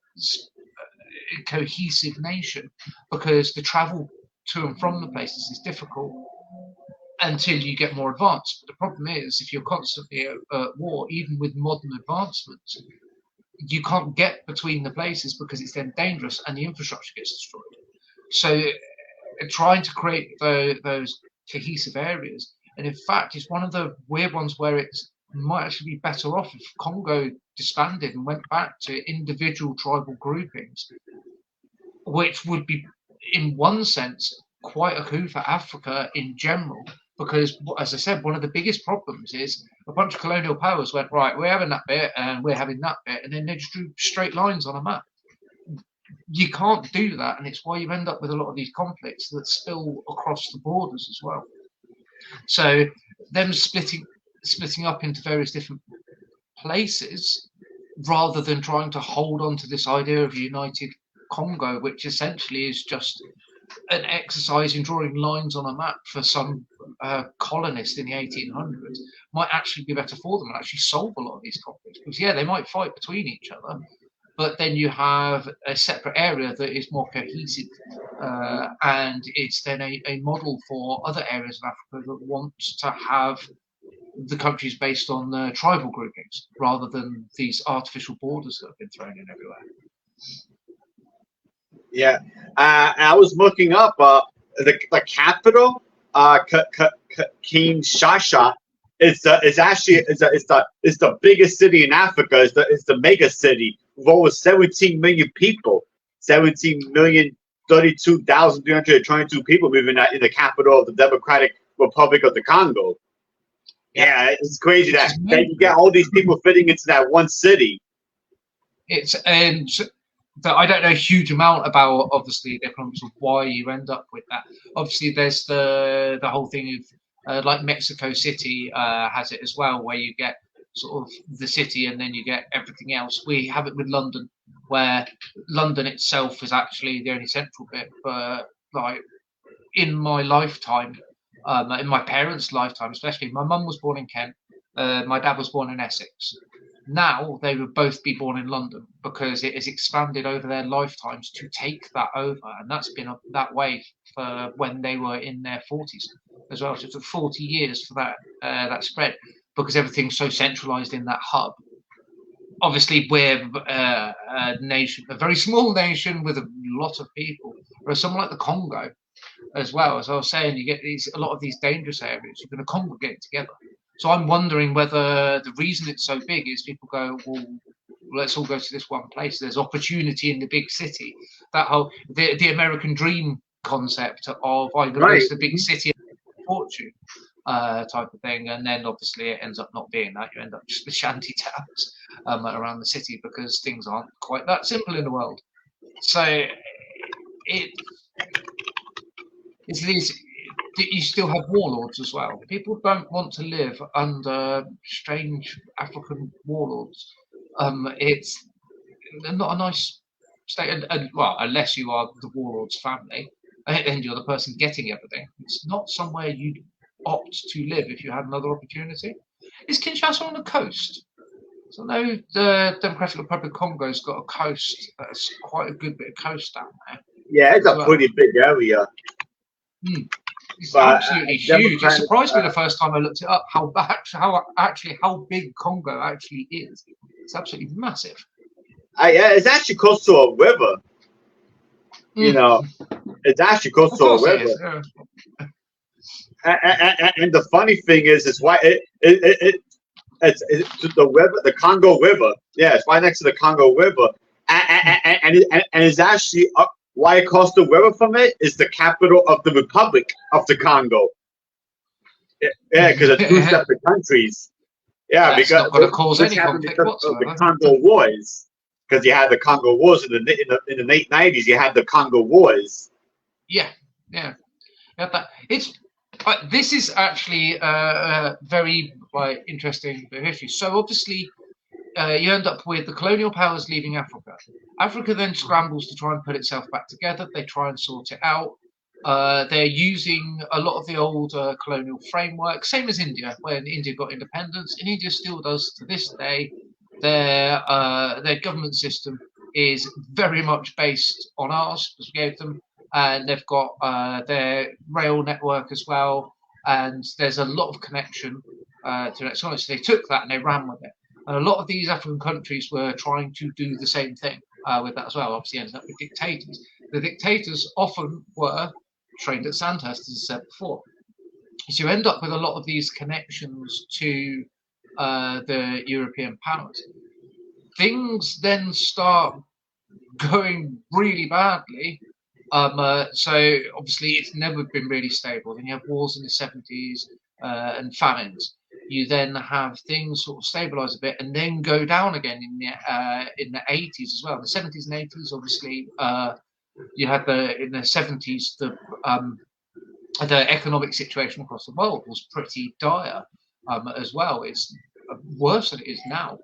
cohesive nation because the travel to and from the places is difficult. until you get more advanced. But the problem is, if you're constantly at war, even with modern advancements, you can't get between the places because it's then dangerous and the infrastructure gets destroyed. So trying to create those cohesive areas, and in fact, it's one of the weird ones where it might actually be better off if Congo disbanded and went back to individual tribal groupings, which would be, in one sense, quite a coup for Africa in general. Because, as I said, one of the biggest problems is a bunch of colonial powers went, right, we're having that bit and we're having that bit, and then they just drew straight lines on a map. You can't do that, and it's why you end up with a lot of these conflicts that spill across the borders as well. So them splitting up into various different places, rather than trying to hold on to this idea of a united Congo, which essentially is just an exercise in drawing lines on a map for some colonist in the 1800s, might actually be better for them and actually solve a lot of these conflicts. Because yeah, they might fight between each other, but then you have a separate area that is more cohesive, and it's then a model for other areas of Africa that want to have the countries based on tribal groupings rather than these artificial borders that have been thrown in everywhere. Yeah, I was looking up the capital, Kinshasa. Is actually is the biggest city in Africa. It's the mega city with over 17 million people. 17,032,322 people living in the capital of the Democratic Republic of the Congo. Yeah, it's crazy that you get all these people fitting into that one city. That I don't know a huge amount about, obviously, the economics of why you end up with that. Obviously, there's the whole thing of like Mexico City has it as well, where you get sort of the city and then you get everything else. We have it with London, where London itself is actually the only central bit. But like in my lifetime, in my parents' lifetime especially, my mum was born in Kent, my dad was born in Essex. Now they would both be born in London because it has expanded over their lifetimes to take that over, and that's been that way for when they were in their 40s as well. So it took 40 years for that spread because everything's so centralised in that hub. Obviously, we're a nation, a very small nation with a lot of people. Whereas someone like the Congo, as well, as I was saying, you get a lot of these dangerous areas. You're going to congregate together. So I'm wondering whether the reason it's so big is people go, well, let's all go to this one place. There's opportunity in the big city. That whole the American dream concept of I'm going to go to the big city and fortune type of thing, and then obviously it ends up not being that. You end up just with shanty towns around the city because things aren't quite that simple in the world. So it's these. You still have warlords as well. People don't want to live under strange African warlords. It's not a nice state, and well, unless you are the warlord's family and you're the person getting everything, it's not somewhere you'd opt to live if you had another opportunity. Is Kinshasa on the coast? So I know the Democratic Republic of Congo's got a coast. That's quite a good bit of coast down there. Yeah, it's a pretty big area. It's absolutely huge. It surprised me the first time I looked it up how big Congo actually is. It's absolutely massive. Yeah, it's actually close to a river. You know, it's actually close to a river. And the funny thing is why it's the river, the Congo River. Yeah, it's right next to the Congo River, and it's actually right across the river from it is the capital of the Republic of the Congo. Yeah, because it's two separate countries. Yeah, that's because not going to cause any conflict whatsoever. The Congo Wars, because you had the Congo Wars in the late 90s. You had the Congo Wars. Yeah. This is actually very interesting history. So obviously, you end up with the colonial powers leaving Africa. Africa then scrambles to try and put itself back together. They try and sort it out. They're using a lot of the old colonial framework, same as India, when India got independence, and India still does to this day. Their government system is very much based on ours, as we gave them, and they've got their rail network as well. and there's a lot of connection to electronics. So they took that and they ran with it. And a lot of these African countries were trying to do the same thing with that as well. Obviously, ended up with dictators. The dictators often were trained at Sandhurst, as I said before. So you end up with a lot of these connections to the European powers. Things then start going really badly. So obviously it's never been really stable. Then you have wars in the 70s and famines. You then have things sort of stabilize a bit and then go down again in the 80s as well. The 70s and 80s, obviously, you had in the 70s the economic situation across the world was pretty dire as well. It's worse than it is now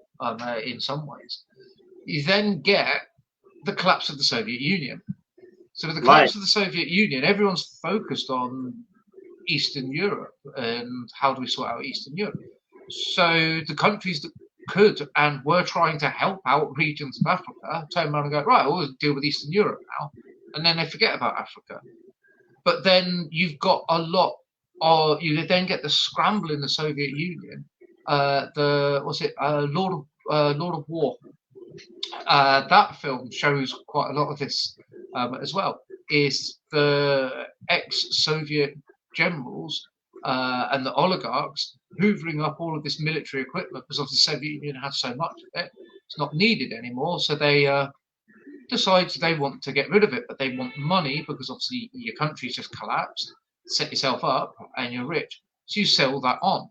in some ways. You then get the collapse of the Soviet Union. So with the collapse of the Soviet Union, everyone's focused on Eastern Europe and how do we sort out Eastern Europe. So the countries that could and were trying to help out regions of Africa turn around and go, right, we'll deal with Eastern Europe now. And then they forget about Africa. But then you've got a lot of, you then get the scramble in the Soviet Union. Lord of War. That film shows quite a lot of this as well. Is the ex-Soviet generals and the oligarchs hoovering up all of this military equipment because obviously the Soviet Union had so much of it, it's not needed anymore. So they decides they want to get rid of it, but they want money because obviously your country's just collapsed, set yourself up, and you're rich. So you sell that on.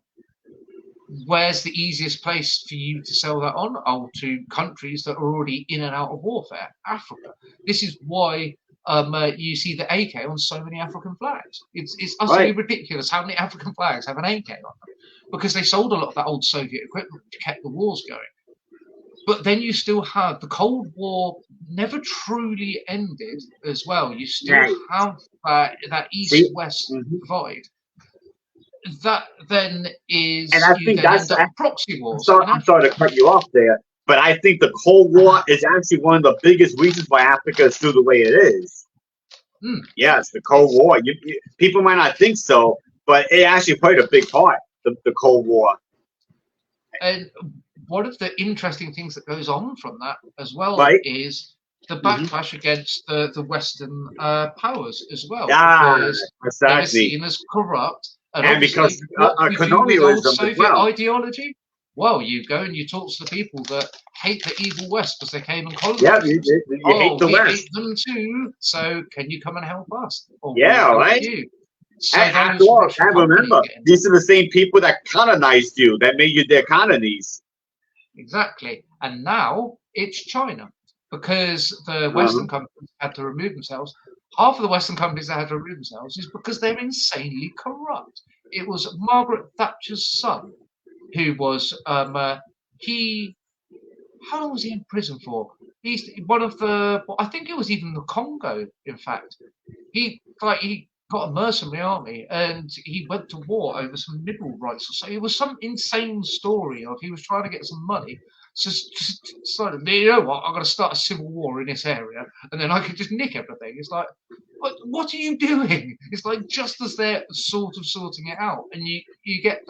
Where's the easiest place for you to sell that on? Oh, to countries that are already in and out of warfare. Africa. This is why you see the AK on so many African flags. It's utterly ridiculous how many African flags have an AK on them, because they sold a lot of that old Soviet equipment which kept the wars going. But then you still have the Cold War never truly ended as well. You still have that East-West divide. That then is, and I think that's proxy wars. I'm sorry to cut you off there, but I think the Cold War is actually one of the biggest reasons why Africa is still the way it is. Yes, the Cold War. People might not think so, but it actually played a big part. The Cold War. And one of the interesting things that goes on from that as well is the backlash against the Western powers as well. Because they're seen as corrupt. And because colonialism Soviet ideology, well, you go and you talk to the people that hate the evil West because they came and colonized. Yeah, you hate the West. Hate them too. So can you come and help us? Or right. You? So and remember, these are the same people that colonized you, that made you their colonies. Exactly. And now it's China, because the Western companies had to remove themselves. Half of the Western companies that had to remove themselves is because they're insanely corrupt. It was Margaret Thatcher's son who was how long was he in prison for? He's one of the, I think it was even the Congo, in fact. He got a mercenary army and he went to war over some mineral rights or so. It was some insane story of he was trying to get some money. So just decided, you know what, I'm going to start a civil war in this area and then I can just nick everything. It's like, what are you doing? It's like just as they're sort of sorting it out, and you get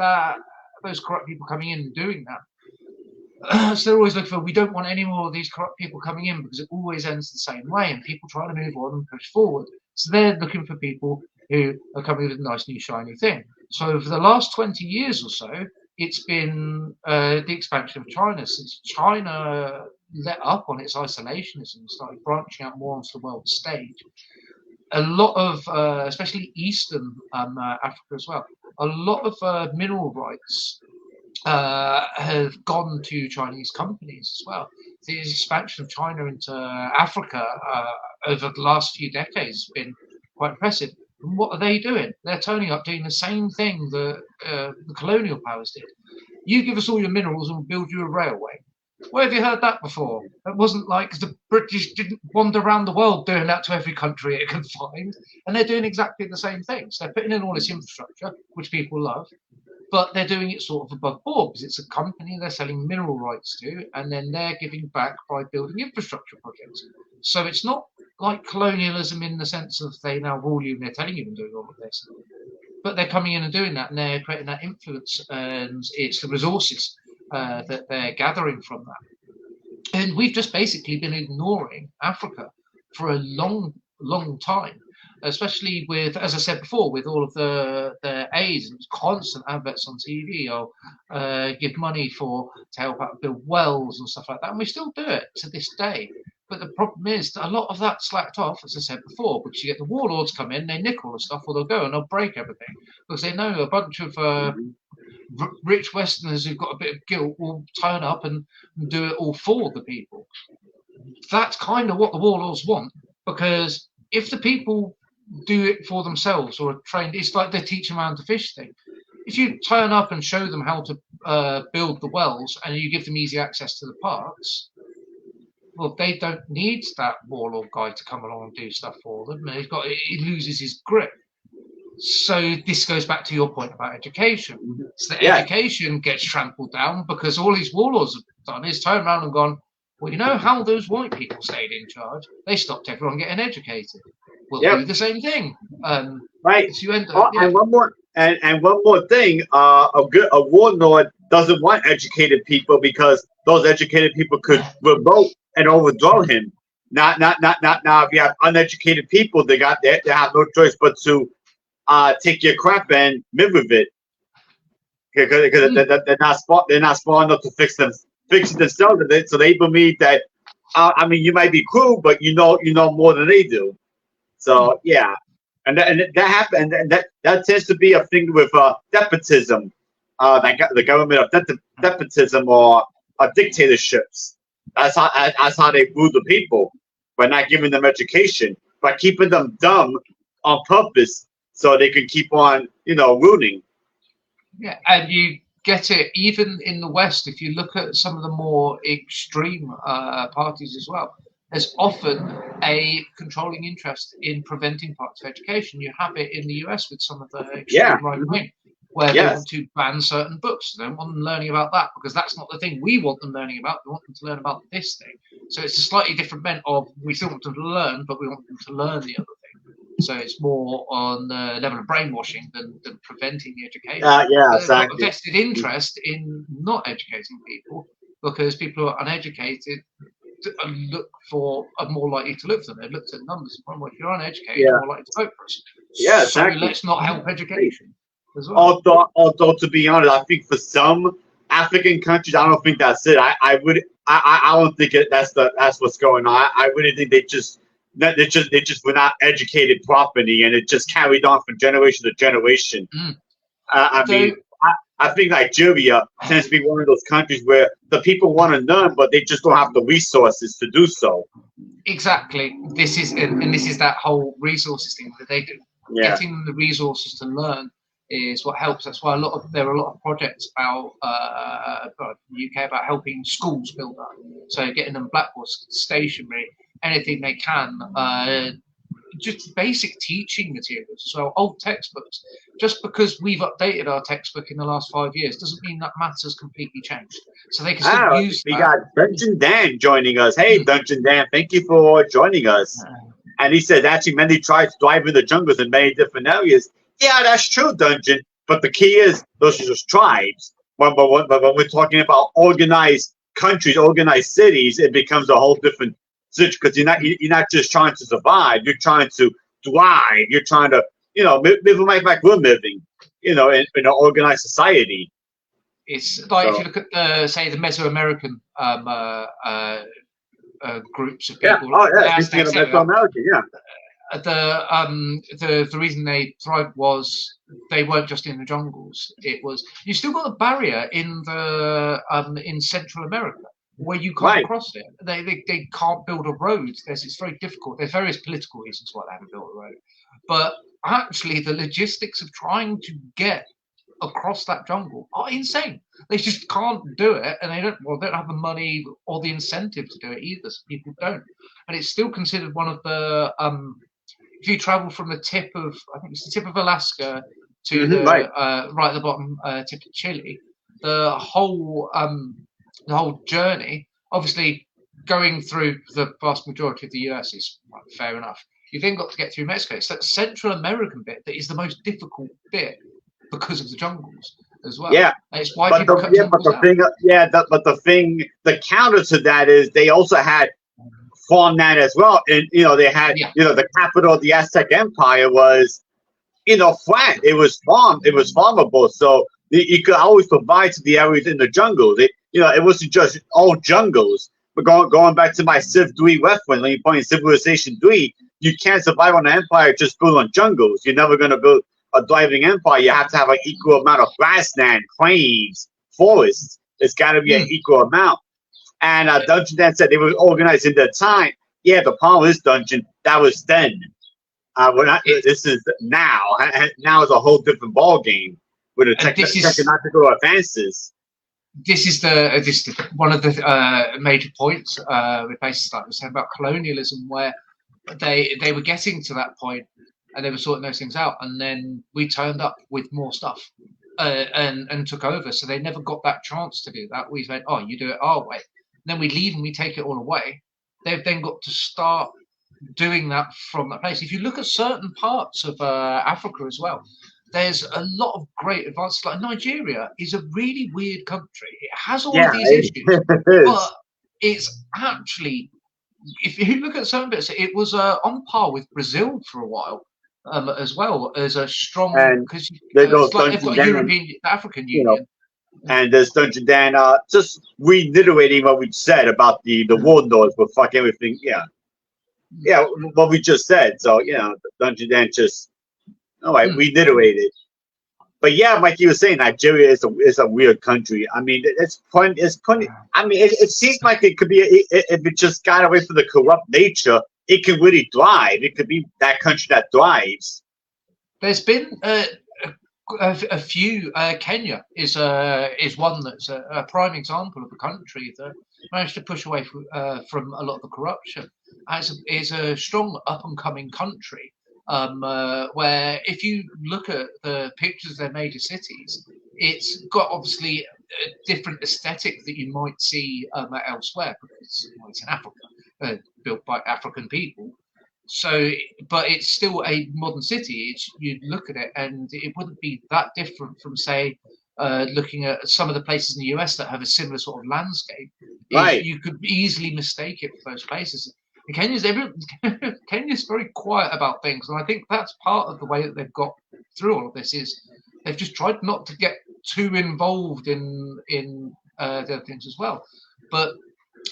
those corrupt people coming in and doing that. So they're always looking for, we don't want any more of these corrupt people coming in because it always ends the same way and people trying to move on and push forward. So they're looking for people who are coming with a nice new shiny thing. So over the last 20 years or so, it's been the expansion of China. Since China let up on its isolationism and started branching out more onto the world stage, a lot of, especially Eastern Africa as well, a lot of mineral rights have gone to Chinese companies as well. The expansion of China into Africa over the last few decades has been quite impressive. And what are they doing? They're turning up doing the same thing that the colonial powers did. You give us all your minerals and we'll build you a railway. Where have you heard that before? It wasn't like the British didn't wander around the world doing that to every country it could find. And they're doing exactly the same things. They're putting in all this infrastructure, which people love, but they're doing it sort of above board because it's a company they're selling mineral rights to, and then they're giving back by building infrastructure projects. So it's not like colonialism in the sense of they now rule you and they're telling you to do all of this. but they're coming in and doing that, and they're creating that influence, and it's the resources that they're gathering from that. And we've just basically been ignoring Africa for a long time, especially with, as I said before, with all of the aids and constant adverts on TV, or give money to help out build wells and stuff like that, and we still do it to this day. But the problem is that a lot of that slacked off, as I said before, because you get the warlords come in, they nick all the stuff, or they'll go and they'll break everything because they know a bunch of rich Westerners who've got a bit of guilt will turn up and do it all for the people. That's kind of what the warlords want, because if the people do it for themselves or are trained, it's like they teach them how to fish thing. If you turn up and show them how to build the wells and you give them easy access to the parts, well, they don't need that warlord guy to come along and do stuff for them. And he loses his grip. So this goes back to your point about education. So the education gets trampled down because all these warlords have done is turn around and gone, well, you know how those white people stayed in charge? They stopped everyone getting educated. We'll do the same thing. Right. So you end up, and one more thing. A warlord doesn't want educated people because those educated people could revolt and overthrow him. Not now. If you have uneducated people, they have no choice but to take your crap and live with it, because they're not smart enough to fix it themselves. So they believe that. I mean, you might be cruel, but you know more than they do. So yeah, and that happened, and that tends to be a thing with despotism, the government of despotism or dictatorships. That's how they rule the people, by not giving them education, by keeping them dumb on purpose, so they can keep on, ruling. Yeah, and you get it even in the West. If you look at some of the more extreme parties as well, there's often a controlling interest in preventing parts of education. You have it in the US with some of the extreme right wing, where they want to ban certain books. They don't want them learning about that because that's not the thing we want them learning about. We want them to learn about this thing. So it's a slightly different bent of, we still want them to learn, but we want them to learn the other thing. So it's more on the level of brainwashing than preventing the education. Exactly. They've got a vested interest in not educating people, because people who are uneducated are more likely to look for them. They've looked at numbers. Well, if you're uneducated, you're more likely to vote for us. Yeah, exactly. So let's not help education as well. Although, to be honest, I think for some African countries, I don't think that's it. I don't think that's what's going on. I really think they just were not educated properly, and it just carried on from generation to generation. I think Nigeria tends to be one of those countries where the people want to learn, but they just don't have the resources to do so. Exactly. This is that whole resources thing that they do. Yeah. Getting the resources to learn is what helps. That's why there are a lot of projects about the UK about helping schools build up. So getting them blackboards, stationery, anything they can. Just basic teaching materials as well, old textbooks. Just because we've updated our textbook in the last 5 years doesn't mean that maths has completely changed. So they can still use that. We got Dungeon Dan joining us. Hey, Dungeon Dan, thank you for joining us. And he said, actually, many tribes thrive in the jungles in many different areas. Yeah, that's true, Dungeon. But the key is, those are just tribes. But when we're talking about organized countries, organized cities, it becomes a whole different, because you're not just trying to survive, you're trying to thrive, you're trying to live a life like we're living, in an organized society. It's like, if you look at say the Mesoamerican groups of people. Mesoamerican, the reason they thrived was they weren't just in the jungles. It was, you still got a barrier in Central America, where you can't cross it. They can't build a road. It's very difficult. There's various political reasons why they haven't built a road. But actually, the logistics of trying to get across that jungle are insane. They just can't do it, and they don't have the money or the incentive to do it either. So people don't. And it's still considered one of the if you travel from the tip of, I think it's the tip of Alaska to right at the bottom tip of Chile, the whole journey, obviously going through the vast majority of the US is fair enough. You then got to get through Mexico. It's that Central American bit that is the most difficult bit because of the jungles as well. Yeah, and it's why but people cut jungles out. The counter to that is they also had farmland as well, and they had the capital of the Aztec Empire was flat. It was farmable, so you could always provide to the areas in the jungle. It wasn't just all jungles. But going back to my Civ 3 reference, when you point Civilization 3, you can't survive on an empire just built on jungles. You're never going to build a thriving empire. You have to have an equal amount of grassland, plains, forests. It's got to be an equal amount. And Dungeon Dan said they were organized in their time. Yeah, the problem is, Dungeon, that was then. This is now. Now is a whole different ball game with the technological advances. This is one of the major points with basis like we said about colonialism, where they were getting to that point and they were sorting those things out, and then we turned up with more stuff and took over. So they never got that chance to do that. We went, oh, you do it our way. And then we leave and we take it all away. They've then got to start doing that from that place. If you look at certain parts of Africa as well, there's a lot of great advances. Like Nigeria is a really weird country. It has all of these issues, but it's actually, if you look at certain bits, it was on par with Brazil for a while, as well as a strong. Because they've got European, African Union. And there's Dungeon Dan just reiterating what we said about the warlords will fuck everything. Yeah, what we just said. So Dungeon Dan just. All right, we reiterated. But yeah, like you were saying, Nigeria is a weird country. I mean, it's plenty. I mean, it seems like it could be if it just got away from the corrupt nature, it could really thrive. It could be that country that thrives. There's been a few. Kenya is one that's a prime example of a country that managed to push away from a lot of the corruption. It's a strong up and coming country. Where if you look at the pictures of their major cities, it's got obviously a different aesthetic that you might see elsewhere because it's in Africa, built by African people. So, but it's still a modern city. You look at it and it wouldn't be that different from, say, looking at some of the places in the US that have a similar sort of landscape. Right. You could easily mistake it for those places. Kenya's very quiet about things, and I think that's part of the way that they've got through all of this. Is they've just tried not to get too involved in the other things as well. But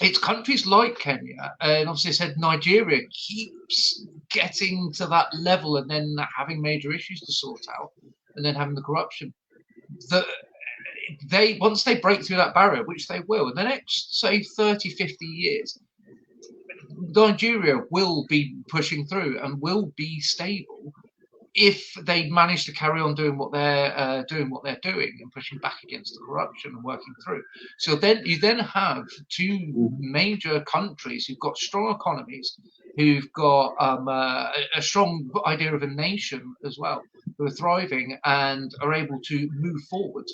it's countries like Kenya, and obviously I said Nigeria keeps getting to that level, and then having major issues to sort out, and then having the corruption. Once they break through that barrier, which they will, in the next say 30, 50 years. Nigeria will be pushing through and will be stable if they manage to carry on doing what they're doing and pushing back against the corruption and working through. So then you have two major countries who've got strong economies, who've got a strong idea of a nation as well, who are thriving and are able to move forward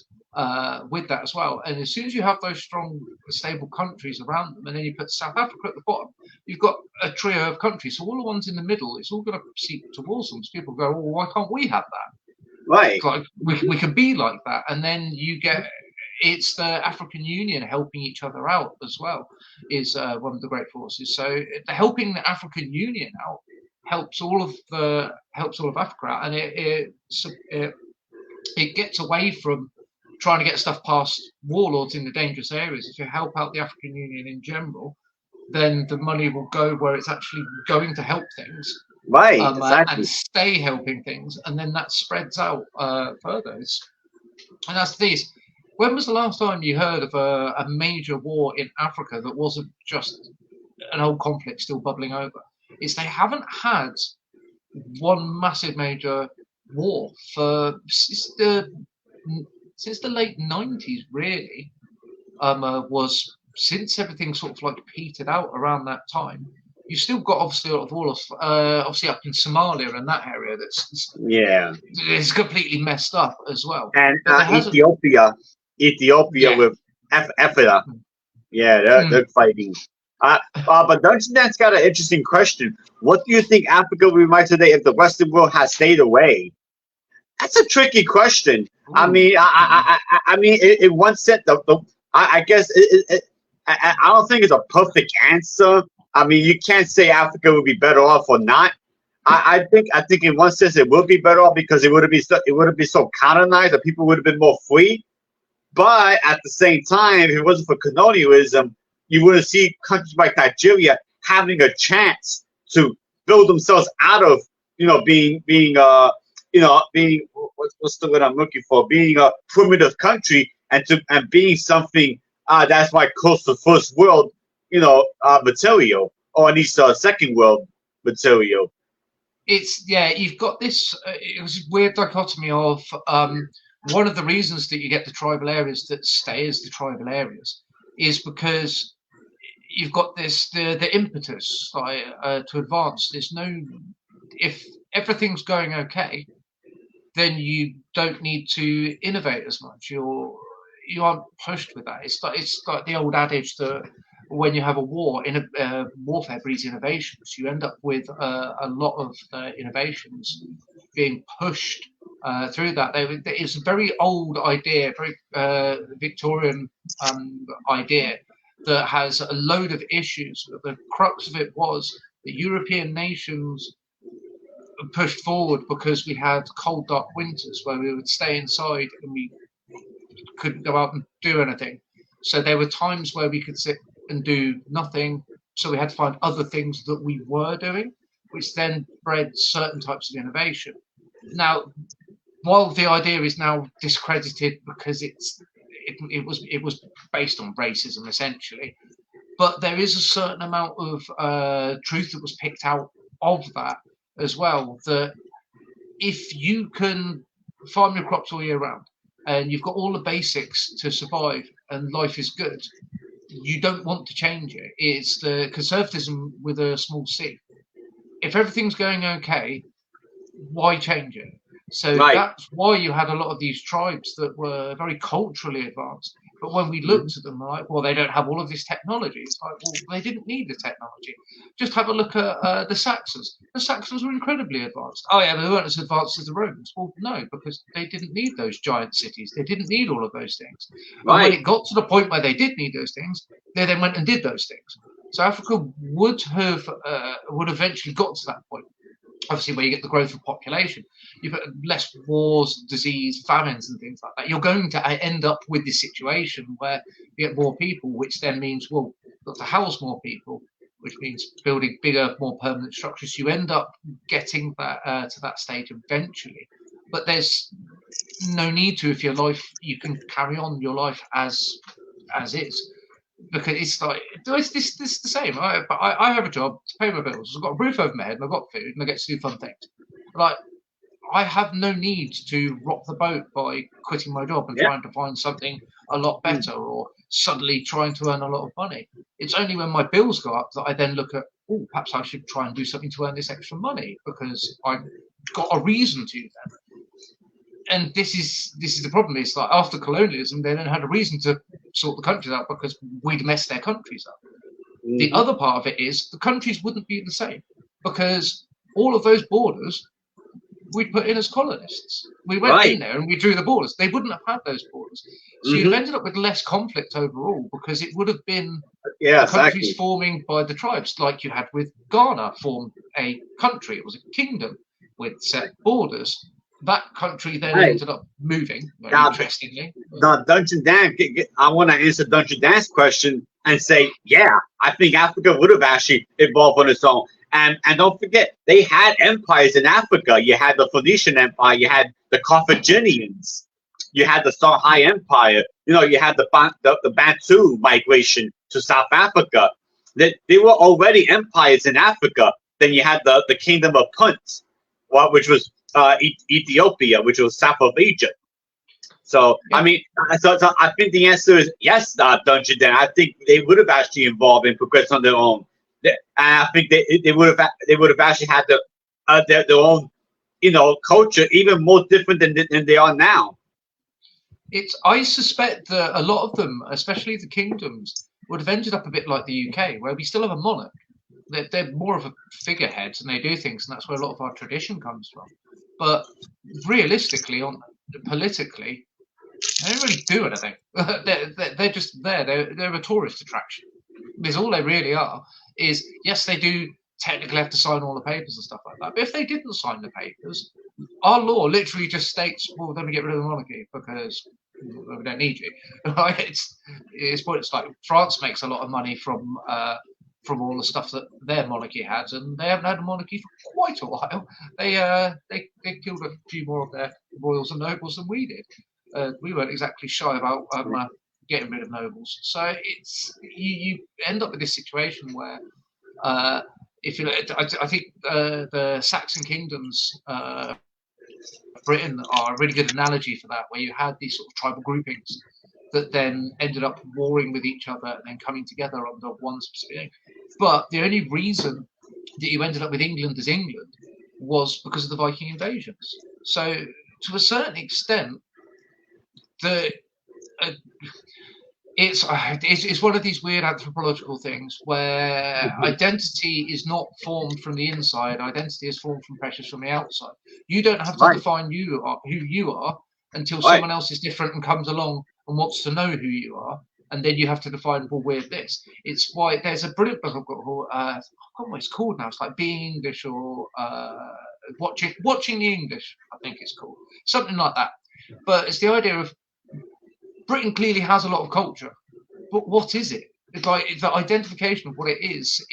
with that as well. And as soon as you have those strong, stable countries around them, and then you put South Africa at the bottom, you've got a trio of countries. So all the ones in the middle, it's all going to seep towards them. So people go, well, why can't we have that? Right. Like we can be like that. And then you get, it's the African Union helping each other out as well, is one of the great forces. So helping the African Union out helps all of Africa out, and it gets away from trying to get stuff past warlords in the dangerous areas. If you help out the African Union in general, then the money will go where it's actually going to help things. Right, exactly. And stay helping things, and then that spreads out further. And that's this. When was the last time you heard of a major war in Africa that wasn't just an old conflict still bubbling over? They haven't had one massive major war since the late 90s, really. Was since everything sort of like petered out around that time. You've still got obviously a lot of wars, obviously up in Somalia and that area it's completely messed up as well. And Ethiopia yeah. with Ephrata. Yeah, they're fighting. But Dungeon Dance got an interesting question. What do you think Africa would be like today if the Western world had stayed away? That's a tricky question. I Ooh. mean, I mean, in one sense, I guess I don't think it's a perfect answer. I mean, you can't say Africa would be better off or not. I think in one sense it would be better off because it would be so colonized that people would have been more free. But at the same time, if it wasn't for colonialism, you wouldn't see countries like Nigeria having a chance to build themselves out of being what's the word I'm looking for, being a primitive country and being something that's like close to first world material, or at least second world material. You've got this it was weird dichotomy of one of the reasons that you get the tribal areas that stay as the tribal areas is because you've got the impetus to advance. There's no, if everything's going okay, then you don't need to innovate as much. You aren't pushed with that. It's like the old adage that when you have a war, warfare breeds innovations. You end up with a lot of innovations being pushed through that. It's a very old idea, very Victorian idea that has a load of issues. But the crux of it was that European nations pushed forward because we had cold, dark winters where we would stay inside and we couldn't go out and do anything. So there were times where we could sit and do nothing. So we had to find other things that we were doing, which then bred certain types of innovation. Now, while the idea is now discredited because it was based on racism essentially, but there is a certain amount of truth that was picked out of that as well. That if you can farm your crops all year round and you've got all the basics to survive and life is good, you don't want to change it. It's the conservatism with a small c. If everything's going okay, why change it? So that's why you had a lot of these tribes that were very culturally advanced. But when we looked at them, we're like, well, they don't have all of this technology. It's like, well, they didn't need the technology. Just have a look at the Saxons. The Saxons were incredibly advanced. Oh, yeah, they weren't as advanced as the Romans. Well, no, because they didn't need those giant cities. They didn't need all of those things. And when it got to the point where they did need those things, they then went and did those things. So Africa would eventually got to that point. Obviously, where you get the growth of population, you've got less wars, disease, famines, and things like that. You're going to end up with this situation where you get more people, which then means, well, you've got to house more people, which means building bigger, more permanent structures. You end up getting that to that stage eventually. But there's no need to if your life, you can carry on your life as is. Because it's like it's the same. I have a job to pay my bills. I've got a roof over my head, and I've got food, and I get to do fun things. Like I have no need to rock the boat by quitting my job and trying to find something a lot better, or suddenly trying to earn a lot of money. It's only when my bills go up that I then look at, oh, perhaps I should try and do something to earn this extra money because I've got a reason to then. And this is the problem. It's like after colonialism, they then had a reason to sort the countries out because we'd messed their countries up. Mm-hmm. The other part of it is the countries wouldn't be the same because all of those borders we'd put in as colonists. We went in there and we drew the borders. They wouldn't have had those borders. So you've ended up with less conflict overall because it would have been the countries forming by the tribes, like you had with Ghana formed a country. It was a kingdom with set borders. That country then ended up moving, interestingly. Dungeon Dance, I want to answer Dungeon Dance's question and say, yeah, I think Africa would have actually evolved on its own. And don't forget, they had empires in Africa. You had the Phoenician Empire, you had the Carthaginians, you had the Songhai Empire, you had the Bantu migration to South Africa. They were already empires in Africa. Then you had the Kingdom of Punt, which was Ethiopia, which was south of Egypt. So I mean, so I think the answer is yes, Dungeon Dan. I think they would have actually evolved and progressed on their own. And I think they would have actually had their own culture, even more different than they are now. I suspect that a lot of them, especially the kingdoms, would have ended up a bit like the UK, where we still have a monarch. They're more of a figurehead, and they do things, and that's where a lot of our tradition comes from. But realistically, politically, they don't really do anything. they're just there. They're a tourist attraction. Because all they really are is, yes, they do technically have to sign all the papers and stuff like that. But if they didn't sign the papers, our law literally just states, well, then we get rid of the monarchy because we don't need you. It's like France makes a lot of money from all the stuff that their monarchy has, and they haven't had a monarchy for quite a while. They killed a few more of their royals and nobles than we did. We weren't exactly shy about getting rid of nobles. So it's you end up with this situation where if you I think the Saxon kingdoms Britain are a really good analogy for that, where you had these sort of tribal groupings that then ended up warring with each other and then coming together under one specific thing. But the only reason that you ended up with England as England was because of the Viking invasions. So to a certain extent, it's one of these weird anthropological things where identity is not formed from the inside. Identity is formed from pressures from the outside. You don't have to define who you are until someone else is different and comes along and wants to know who you are, and then you have to define, well, we're this. It's why there's a brilliant book I've got called I forgot what it's called now. It's like Being English or watching the English, I think it's called, something like that. But it's the idea of Britain clearly has a lot of culture, but what is it? It's like the identification of what it is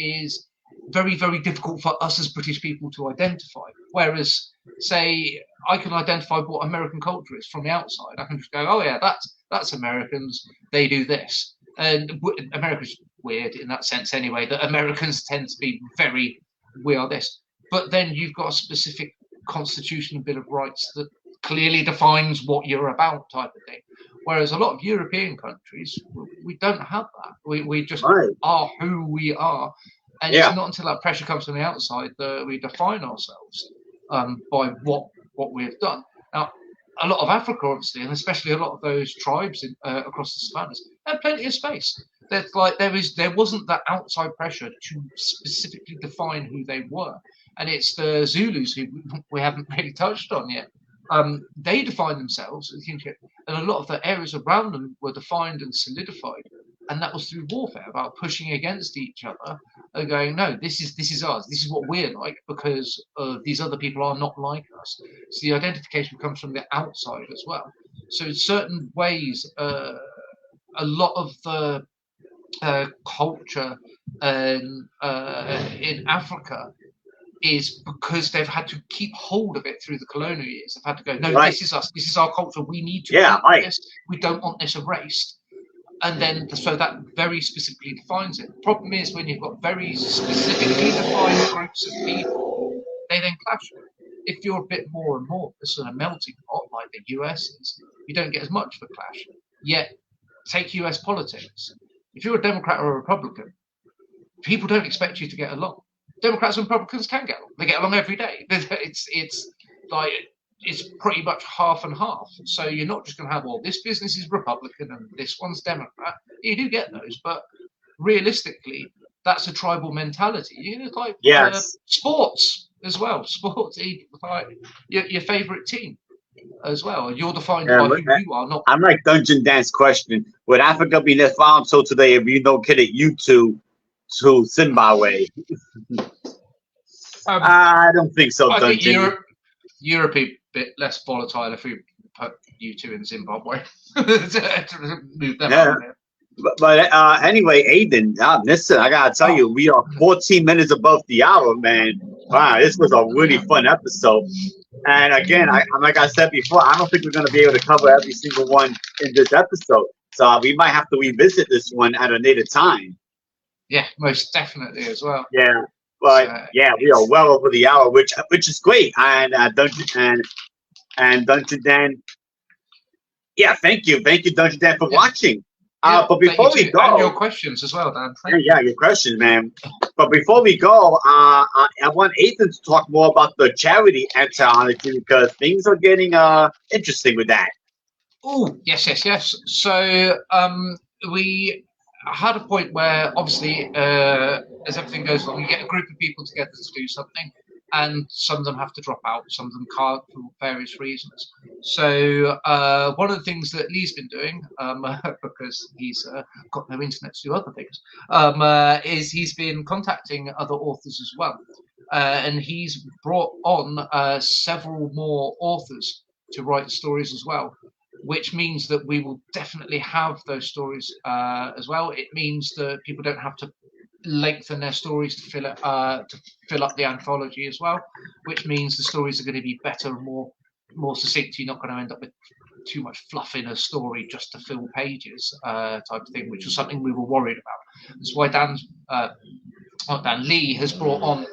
very, very difficult for us as British people to identify. Whereas, say, I can identify what American culture is from the outside. I can just go, oh yeah, that's Americans. They do this, and America's weird in that sense anyway. That Americans tend to be very, we are this. But then you've got a specific constitution and Bill of Rights that clearly defines what you're about, type of thing. Whereas a lot of European countries, we don't have that. We just are who we are. And it's not until that pressure comes from the outside that we define ourselves by what we've done. Now, a lot of Africa, obviously, and especially a lot of those tribes across the savannas, had plenty of space. There's like there wasn't that outside pressure to specifically define who they were. And it's the Zulus who we haven't really touched on yet. They defined themselves as kinship, and a lot of the areas around them were defined and solidified, and that was through warfare, about pushing against each other and going, no, this is ours, this is what we're like, because these other people are not like us. So the identification comes from the outside as well. So in certain ways, a lot of the culture in Africa is because they've had to keep hold of it through the colonial years. They've had to go, no, this is us, this is our culture, we need to keep this, we don't want this erased. And then, so that very specifically defines it. The problem is when you've got very specifically defined groups of people, they then clash. If you're a bit more amorphous and a melting pot like the US is, you don't get as much of a clash. Yet, take US politics. If you're a Democrat or a Republican, people don't expect you to get along. Democrats and Republicans can get along. They get along every day. It's pretty much half and half. So you're not just going to have, well, this business is Republican and this one's Democrat. You do get those, but realistically, that's a tribal mentality. You know, like sports as well. Sports, like your favorite team as well. You're defined by who you are, not. I'm like Dungeon Dance question. Would Africa be left found so today if you don't get it, you to Zimbabwe? I don't think so. I think Europe a bit less volatile if we put you two in Zimbabwe to move them out there. But anyway, Aiden, listen, I gotta tell you, we are 14 minutes above the hour, man. Wow, this was a really fun episode. And again, like I said before, I don't think we're gonna be able to cover every single one in this episode. So we might have to revisit this one at a later time. Yeah, most definitely as well. Yeah. But we are well over the hour, which is great. And Dungeon Dan. Yeah, thank you, Dungeon Dan, for watching. But before we go, and your questions as well, Dan. Your questions, man. But before we go, I want Ethan to talk more about the charity anthology because things are getting interesting with that. Oh, yes. So we had a point where obviously as everything goes along, you get a group of people together to do something, and some of them have to drop out, some of them can't for various reasons. So one of the things that Lee's been doing, because he's got no internet to do other things, is he's been contacting other authors as well. And he's brought on several more authors to write the stories as well, which means that we will definitely have those stories as well. It means that people don't have to lengthen their stories to fill up the anthology as well, which means the stories are going to be better and more succinct. You're not going to end up with too much fluff in a story just to fill pages type of thing, which was something we were worried about. That's why Dan Lee has brought on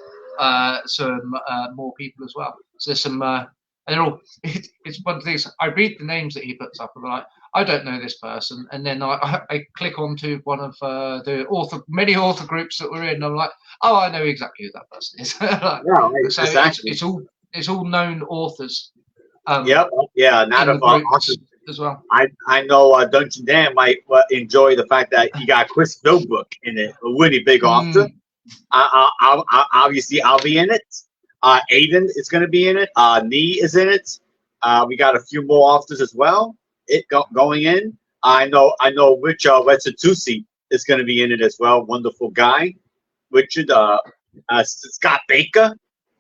some more people as well. So there's some, and they're all. It's one of the things. I read the names that he puts up, and I'm like, I don't know this person, and then I click onto one of the many author groups that we're in, and I'm like, oh, I know exactly who that person is. Like, Yeah, so exactly. it's all known authors. Yep. Yeah. Not of authors as well. I know Dungeon Dan might enjoy the fact that you got Chris Philbrook in it, a really big author. Obviously, I'll be in it. Aiden is going to be in it. Nee is in it. We got a few more authors as well. Going in. I know Rich Restitusi is going to be in it as well. Wonderful guy. Richard Scott Baker.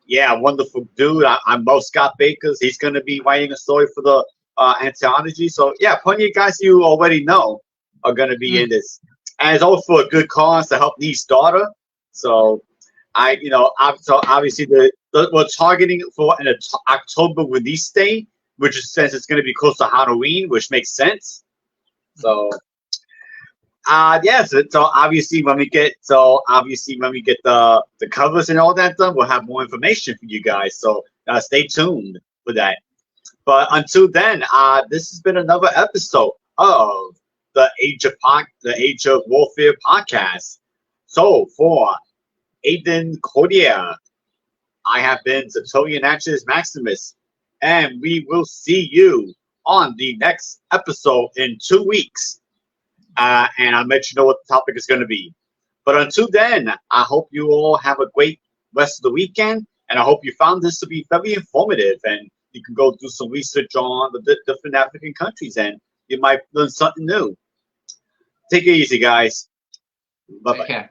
Yeah, wonderful dude. I know Scott Baker. He's going to be writing a story for the anthology. So yeah, plenty of guys you already know are going to be in this, and it's all for a good cause to help Nee's daughter. So so obviously we're targeting for an October release date, which says it's going to be close to Halloween, which makes sense. So so obviously when we get the covers and all that done, we'll have more information for you guys. So stay tuned for that. But until then, this has been another episode of the Age of Warfare podcast. So for Aiden Cordier, I have been Zatoya Natchez Maximus, and we will see you on the next episode in 2 weeks. And I'll let you know what the topic is going to be. But until then, I hope you all have a great rest of the weekend, and I hope you found this to be very informative, and you can go do some research on the different African countries, and you might learn something new. Take it easy, guys. Bye-bye.